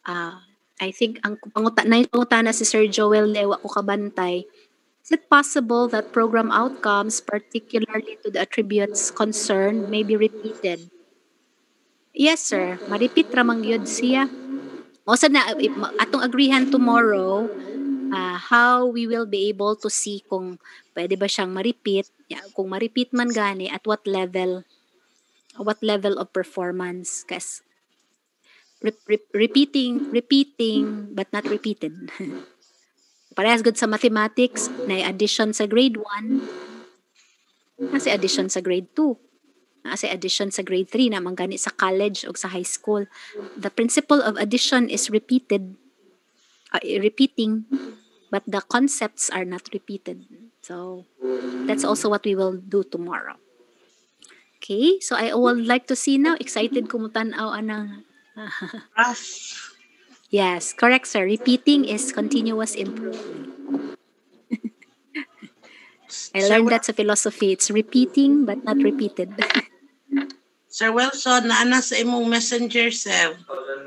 I think ang pangutana si Sir Joel Lewa ko kabantay. Is it possible that program outcomes, particularly to the attributes concerned, may be repeated? Yes, sir. Ma-repeat ramang yun siya. Mosa na atong agreehan tomorrow how we will be able to see kung pwede ba siyang ma-repeat. Kung ma-repeat man gani at what level of performance kasi repeating but not repeated. Parehas good sa mathematics na addition sa grade 1 kasi addition sa grade 2 kasi addition sa grade 3 na manggani sa college o sa high school. The principle of addition is repeating, but the concepts are not repeated. So that's also what we will do tomorrow. Okay, so I would like to see now. Excited ko mo tanaw anang. Yes, correct, sir. Repeating is continuous improvement. I learned that sa philosophy. It's repeating but not repeated. Sir Wilson, naana sa imong messenger, sir. Hold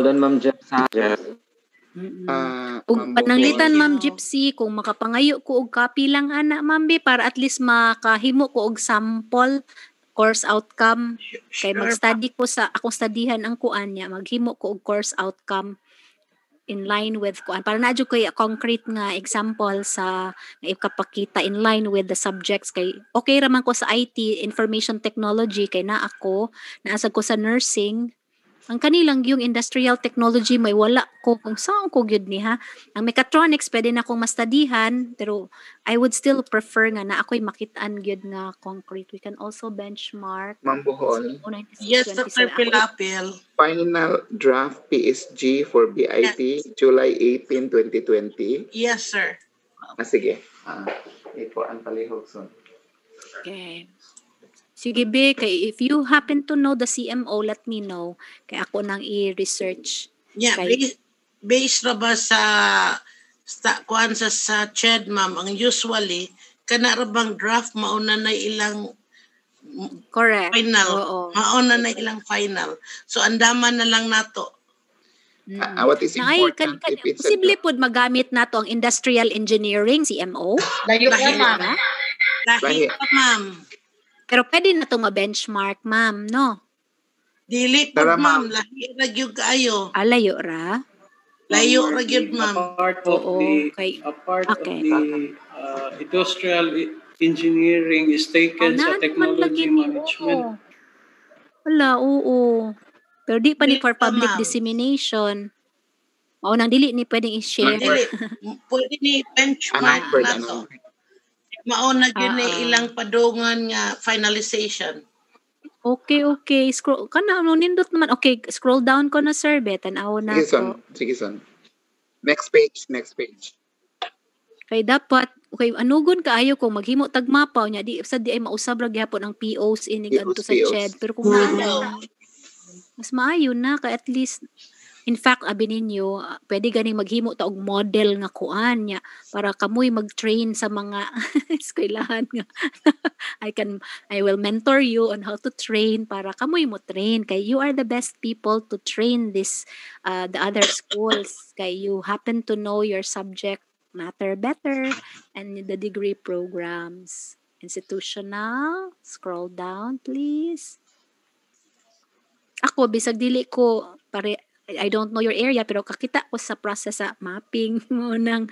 on, ma'am Jeps. Kung pananglitan, ma'am Gypsy, kung makapangayo ko og copy lang ana, ma'am para at least makahimo ko og sample course outcome. Kay mag-study ko sa akong studyhan ang kuan niya, maghimo ko og course outcome in line with kuan para na jud koy concrete nga example sa nga ikapakita in line with the subjects kay okay ra man ko sa IT information technology kay naa ko sa nursing. Ang kanilang yung industrial technology may wala ko kung saan ko gyud ni ha. Ang mechatronics pwede na akong mastudihan pero I would still prefer nga na ako'y makitaan gyud nga concrete. We can also benchmark. Ma'am Buhon. Yes, Dr. Pilapil. Final draft PSG for BIT, July 18, 2020. Yes, sir. Sige. Ito ang palihog soon. Okay. Sige be, kay if you happen to know the CMO, let me know. Kay ako nang i-research. Yeah, based na ba sa kuan sa CHED, ma'am, ang usually, kana ra bang draft mauna na ilang correct. Final. Oo. Mauna na ilang final. So, andaman na lang nato. What is important if it's posible pod magamit nato ang industrial engineering, CMO? Layo pa, ma'am. Lahi pa, ma'am. Pero pwede na ito ma-benchmark, ma'am, no? Dili po, ma'am. Lahi ra gyud kaayo. Layo ra? Layo ra gyud, ma'am. A part of the industrial engineering is taken sa technology management. Wala, oo. Pero di pa ni for public dissemination. O nang dili ni pwedeng i-share. Pwede ni benchmark na to. Mao na gyud ilang padungan nga finalization. Okay. Scroll kana nindot naman. Okay, scroll down ko na sir, tan-aw na ko. Sige son. Next page. Kay dapat anugon kaayo kung maghimo tag mapaw nya di ay mausab ra gyapon ang POs inig adto sa CHED, pero kung mas maayo na ka at least. In fact, abi ninyo, pwede ganing maghimo ta og model nga kuan nya para kamoy mag-train sa mga eskwelahan nga. I will mentor you on how to train para kamoy mo train kay you are the best people to train this the other schools kay you happen to know your subject matter better and the degree programs. Institutional, scroll down please. Ako bisag dili ko I don't know your area pero kakita ko sa process sa mapping mo ng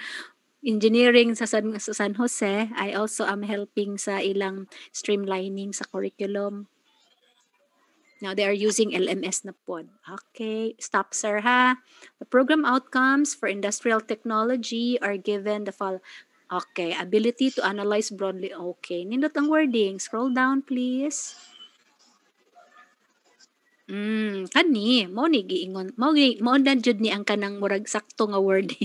engineering sa San Jose. I also am helping sa ilang streamlining sa curriculum. Now they are using LMS na pod. Okay, stop sir ha. The program outcomes for industrial technology are given the following. Okay, ability to analyze broadly. Okay, nindot ang wording. Scroll down please. Kani mo ni giingon mo na jud ni ang kanang murag sakto nga word.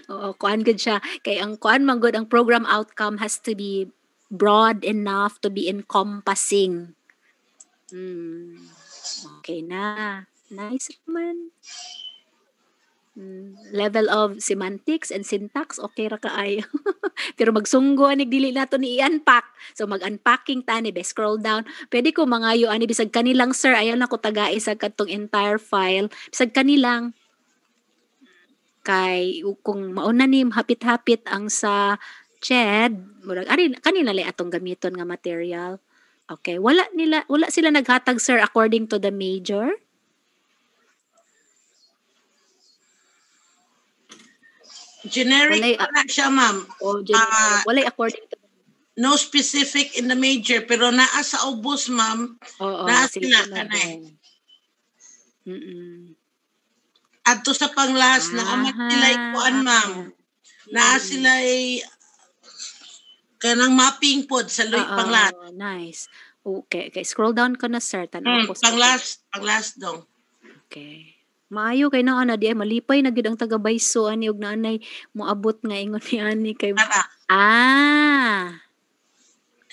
Oo, kuan gud siya kay ang kuan man gud ang program outcome has to be broad enough to be encompassing. Okay na. Nice man. Level of semantics and syntax okay ra kaayo. Pero magsunggo anig dili nato ni i-unpack. So mag-unpacking ta ni scroll down. Pwede ko mangayo ani bisag kanilang sir ayaw na ko tagai sa katong entire file. Bisag kanilang kay kung mauna ni hapit-hapit ang sa CHED, murag ari kanila lay atong gamiton nga material. Okay, wala sila naghatag sir according to the major. Generic na siya, ma'am. Walay according to no specific in the major pero naa sa ubos, ma'am. Naa sila kanay. Adto sa panglas na amat sila ikuan, ma'am. Naa sila kanang mapping pod sa loy panglas. Nice. Okay, scroll down ko na sir tanong ko sa panglas dong. Okay. Maayo kay naa na di ay malipay na gid ang taga-Bayso ani og nanay moabot nga ingon ni ani kay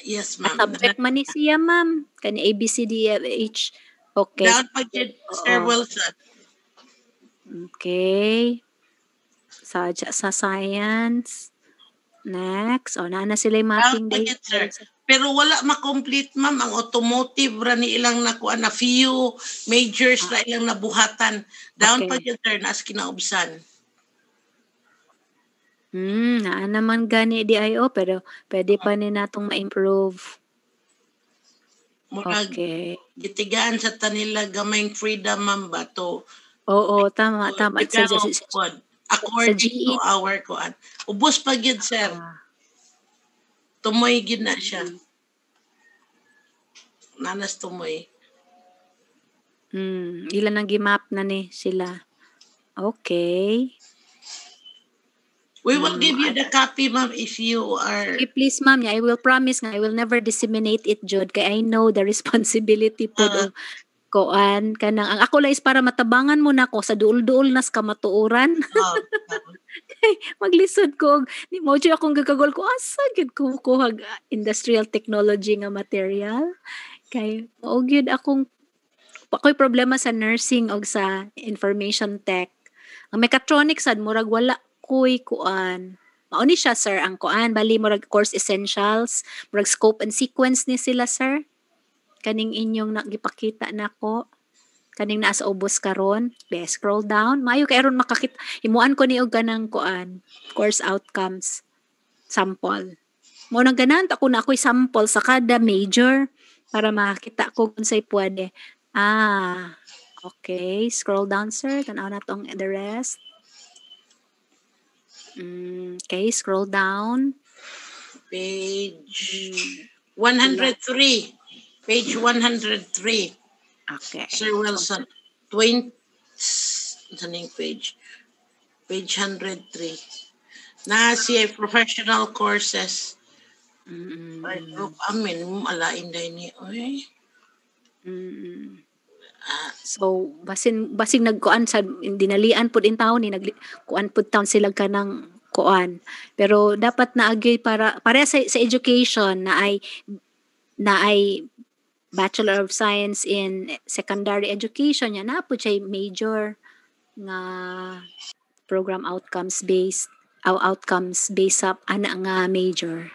yes ma'am. Subject man ni siya ma'am kani ABCDFH. Okay. Down pagid Sir Wilson. Okay. Sa science. Next. Na sila mapping day. Pero wala ma-complete, ma'am. Ang automotive ra ni ilang nakuha na few majors na ilang nabuhatan. Down pa yun, sir, nas kinaubsan. Naman gani DIO, pero pwede pa ni natong ma-improve. Okay. Gitigaan sa tanila gamayng freedom, ma'am, ba to? Oo, tama. According to our kuan. Ubos pa yun, sir. Tumoy gid na siya. Nanas tumoy. Ilan ang gimap na ni sila. Okay. We will give you the copy, ma'am, if you are... Okay, please, ma'am. I will promise nga I will never disseminate it, Jud. Kaya I know the responsibility po koan kanang ang ako lang is para matabangan mo na ko sa duol-duol nas kamatuoran. Maglisod ko ni mo jud akong gagagol ko asa gid ko kuhag industrial technology nga material kay mao gyud akong ako'y problema sa nursing og sa information tech. Ang mechatronics sad murag wala koy kuan. Mao ni siya sir ang kuan bali murag course essentials, murag scope and sequence ni sila sir. Kaning inyong nagipakita nako. kaning naa sa ubos karon, be scroll down, maayo kay aron makakita. Himuan ko ni og kanang kuan, course outcomes sample. Mo nang ganan ako na ako'y sample sa kada major para makita ko kung sa'y pwede. Okay. Scroll down, sir. Tanaw na tong the rest. Okay, scroll down. Page 103. Page 103. Okay. Sir Wilson. 20. Saan yung page? Page 103. Na siya professional courses. Ay, group amin. Alain dahil ni. Oy. So basin nagkuan sa dinalian pud in town ni nagkuan pud town sila kanang kuan, pero dapat naagay para sa education na ay Bachelor of Science in Secondary Education ya na pud siya major nga program outcomes based up ana nga major.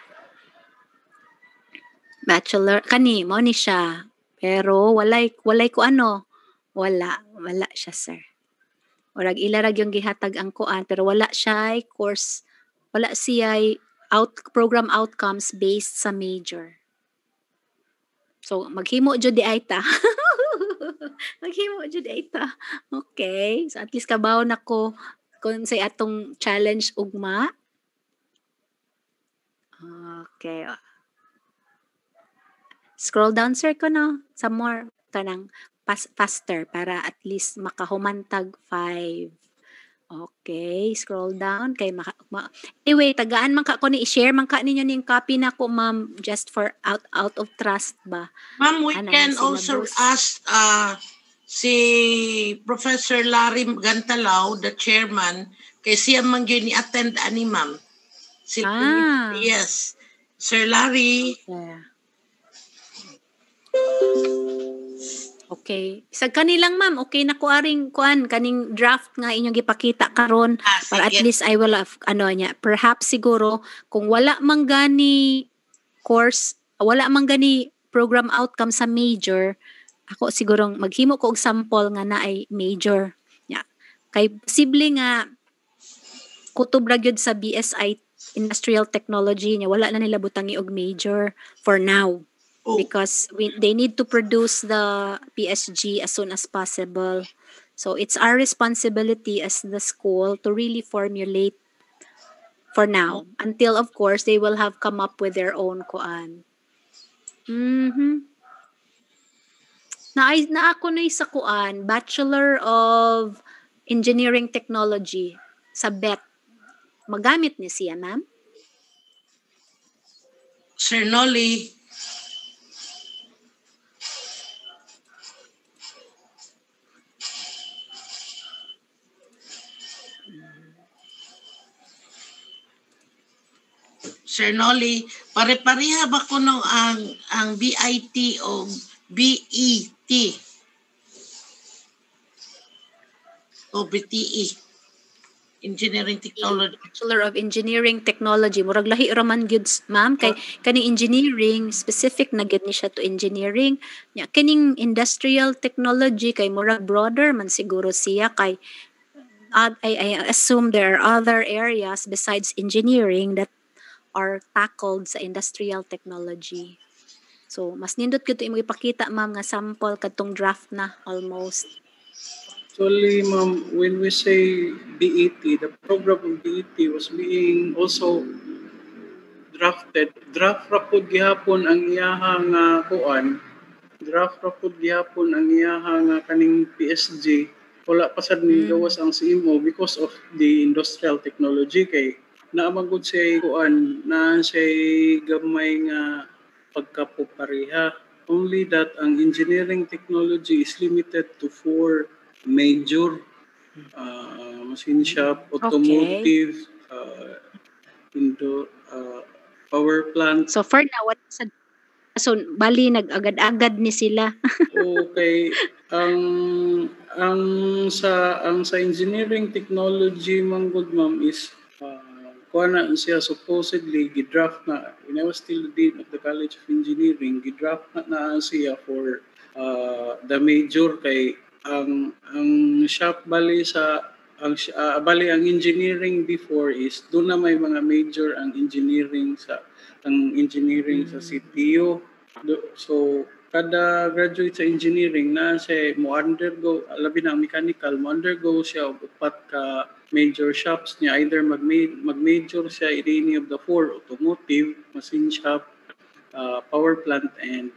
Bachelor kani mo ni siya. Pero walay ko ano. Wala siya, sir. Orag ilarag yung gihatag ang kuan pero wala siya course, wala siya program outcomes based sa major. So maghimo jud di ay ta. Maghimo jud ay ta. Okay. So at least kabaw nako kung say atong challenge ugma. Okay. Scroll down, sir, ko no. Some more kanang faster para at least makahumantag 5. Okay, scroll down kay anyway, tagaan man ka ko ni i-share man ka ninyo ning copy na ko, ma'am, just for out of trust ba. Ma'am, we can also ask si Professor Larry Gantalao, the chairman, kay siya man gyud ni attend ani, ma'am. Yes. Sir Larry. Yeah. Okay. Sa kanilang, ma'am, okay na ko aring kuan kaning draft nga inyong gipakita karon para at least I will have perhaps siguro kung wala man gani course, wala man gani program outcome sa major, ako siguro maghimo ko og sample nga naay major. Yeah. Kay posible nga kutob ra gyud sa BSI Industrial Technology nya wala na nila butangi og major for now. Because they need to produce the PSG as soon as possible. So it's our responsibility as the school to really formulate for now. Until, of course, they will have come up with their own kuan. Na ako na sa kuan, Bachelor of Engineering Technology sa BET. Magamit niya siya, ma'am? Sir Nolly. Sir Nolly, pare-pareha ba ko nung ang BIT o BET o BTE? Engineering Technology. Bachelor of Engineering Technology. Murag lahi raman gyud, ma'am, kay kaning engineering specific na gyud ni siya to engineering. Nya kining industrial technology kay murag broader man siguro siya kay I assume there are other areas besides engineering that are tackled sa industrial technology. So, mas nindot ko ito ipakita, ma'am, nga sample katong draft na almost. Actually, ma'am, when we say BET, the program of BET was being also drafted. Draft rapod gihapon ang iyahang kuan. Draft rapod gihapon ang iyahang kaning PSG. Wala pa sad ni gawas ang CMO because of the industrial technology kay naamagod siya kuan na siya gamay nga pagkapupareha. Only that ang engineering technology is limited to 4 major machine shop, automotive, power plant. So for now, so bali nag-agad-agad ni sila. Okay, ang sa engineering technology manggod, ma'am, is kuha na siya supposedly gidraft na when I was still the dean of the College of Engineering, gidraft na siya for the major kay ang shop bali sa bali ang engineering before is doon na may mga major ang engineering sa CTU. So kada graduate sa engineering na siya mo undergo labi na mechanical mo undergo siya og upat ka major shops niya, either mag-major siya in any of the four: automotive, machine shop, power plant, and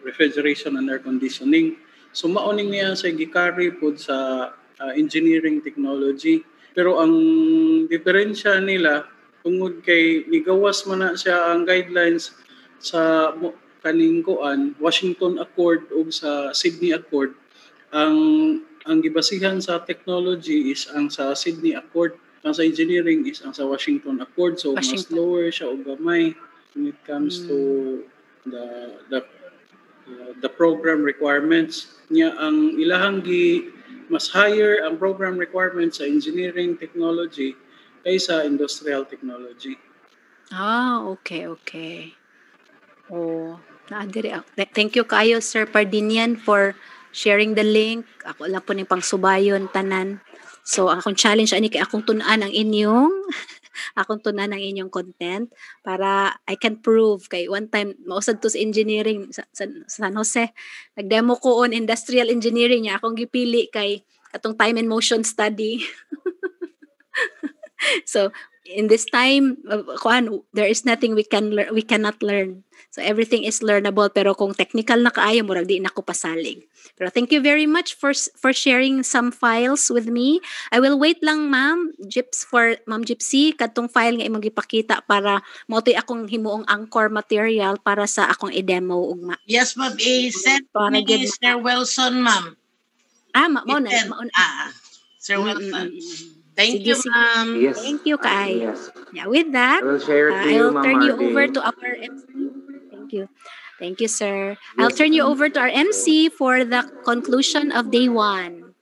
refrigeration and air conditioning. So mauning niya sa gikari pod sa engineering technology. Pero ang diferensya nila tungod kay nigawas man na siya ang guidelines sa kaning kuan Washington Accord o sa Sydney Accord. Ang gibasihan sa technology is ang sa Sydney Accord, ang sa engineering is ang sa Washington Accord. So mas lower siya og gamay when it comes to the program requirements niya. Ang ilahang mas higher ang program requirements sa engineering technology kaysa industrial technology. Okay. Thank you kayo, Sir Pardinian, for sharing the link. Ako lang po ni pangsubayon tanan. So akong challenge ani kay akong tun-an ang inyong content para I can prove kay one time mausad to sa engineering sa San Jose. Nagdemo ko on industrial engineering niya akong gipili kay atong time and motion study. So in this time, there is nothing we cannot learn. So everything is learnable, pero kung technical na kaayo, murag di na ko pasalig. Pero thank you very much for sharing some files with me. I will wait lang, Ma'am Gypsy, katong file nga imong gipakita para mautoy akong himuong anchor material para sa akong i-demo ugma. Yes, ma'am. Send me Sir Wilson, ma'am. Sir Wilson. Thank you, ma'am. Yes. Thank you, Kai. Yes. Yeah, with that, I will share it to you, I'll turn you Mardy. over to our MC. Thank you, sir. Yes, I'll turn you over to our MC for the conclusion of day 1.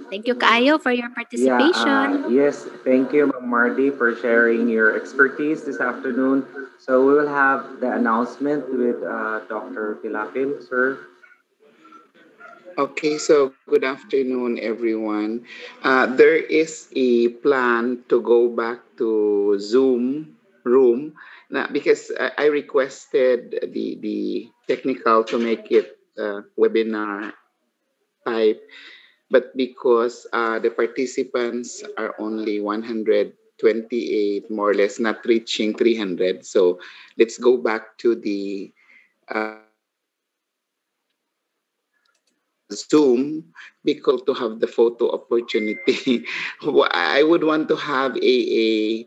Thank you, Kayo, for your participation. Yes, thank you, Ma'am Mardy, for sharing your expertise this afternoon. So we will have the announcement with Dr. Pilapil, sir. Okay, so good afternoon, everyone. There is a plan to go back to Zoom room because I requested the technical to make it webinar type, but because the participants are only 128, more or less, not reaching 300. So let's go back to the Zoom because to have the photo opportunity. I would want to have a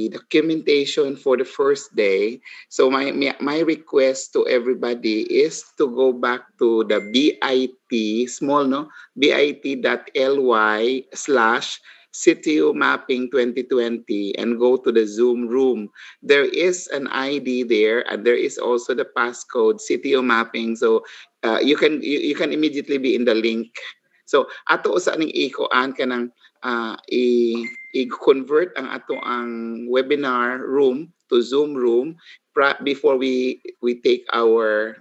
documentation for the first day. So my request to everybody is to go back to the bit.ly/CTU Mapping 2020 and go to the Zoom room. There is an ID there, and there is also the passcode CTU Mapping. So you can immediately be in the link. So ato sa aning ikoan kanang i-convert ang ato ang webinar room to Zoom room before we take our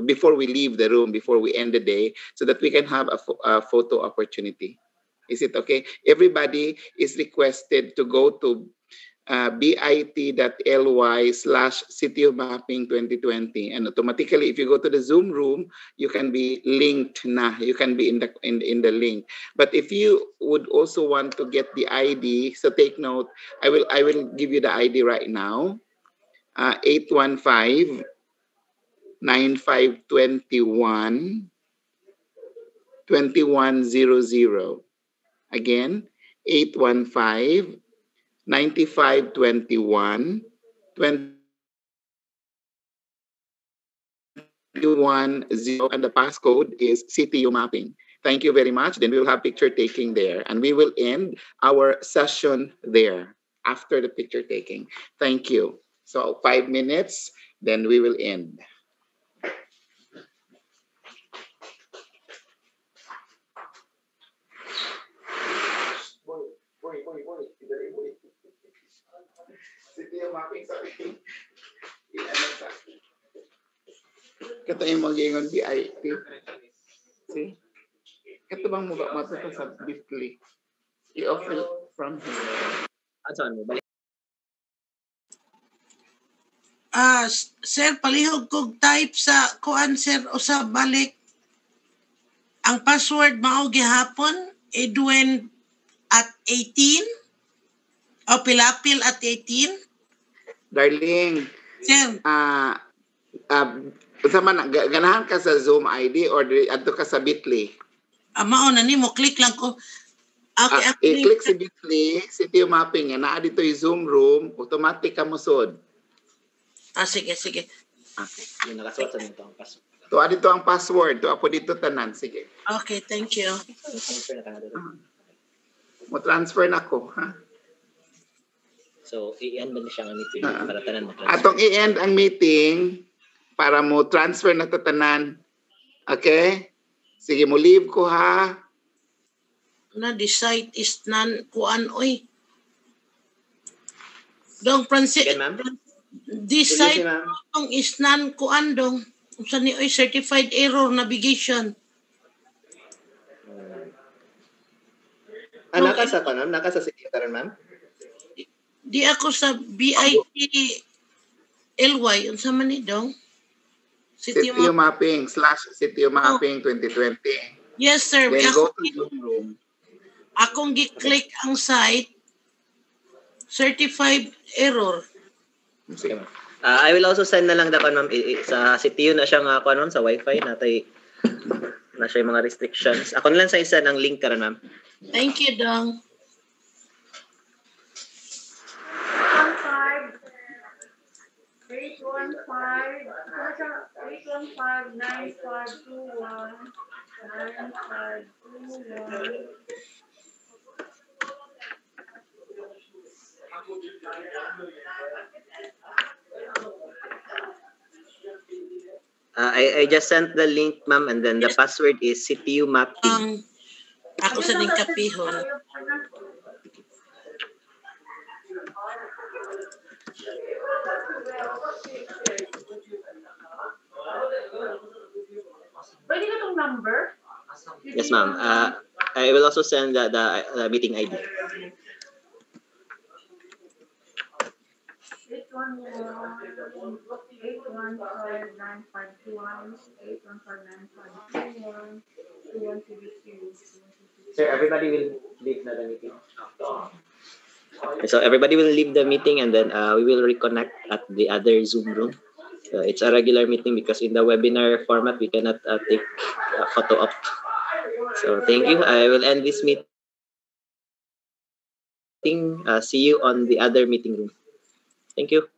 before we leave the room, before we end the day, so that we can have a photo opportunity. Is it okay? Everybody is requested to go to bit.ly/CTU Mapping 2020, and automatically, if you go to the Zoom room, you can be linked na. You can be in the link. But if you would also want to get the ID, so take note. I will give you the ID right now. 815-9521-2100. Again, 815-9521-2100, and the passcode is CTU Mapping. Thank you very much. Then we will have picture taking there, and we will end our session there after the picture taking. Thank you. So 5 minutes, then we will end. CTU Mapping, sorry. Kata yung mag-ingon VIP. See? dito bang matuto sa Bitly? I-off from here. Saan mo? Balik. Sir, palihog kog type sa kuan sir o sa balik. Ang password mao gihapon Edwin at 18 o Pilapil at 18. Darling, Sir, sa man ganahan ka sa Zoom ID or adto ka sa Bitly? mao na nimo click lang ko. Okay, i-click si Bitly, si Tio Mapping nga naa dito yung Zoom room, automatic ka musod. Sige. Okay. Yung nakasuot sa nito ang password. To dito ang password, to apo dito tanan, sige. Okay, thank you. Mo transfer na ko, ha? So, i-end ba na siya ang meeting para tanan mo? Atong i-end ang meeting para mo transfer na to tanan. Okay? Sige, mo leave ko, ha? Na the site is nan kuan oy. Dong Francis. Again, ma'am? This site dong is nan kuan dong. Unsa ni oy certified error navigation. Naka sa kanon, naka sa city karon, ma'am? Di ako sa BIT LY unsa man ni dong? City Mapping /City Mapping 2020. Yes sir. Then go to Zoom room. Akong gi-click ang site certified error. Sige. I will also send na lang dapat ma'am sa CTU na siya nga kanon sa wifi natay na siya yung mga restrictions. Ako na lang sa isa ng link karon ma'am. Thank you dong. 815-9521-9521. I just sent the link ma'am and then the password is CTU mapping. Ako sa ning kapihon. Pwede ka itong number? Yes ma'am. I will also send the meeting ID. 815-9521-815-9521. Sir, everybody will leave na the meeting. So everybody will leave the meeting and then we will reconnect at the other Zoom room. It's a regular meeting because in the webinar format we cannot take a photo op. So thank you. I will end this meeting. See you on the other meeting room. Thank you.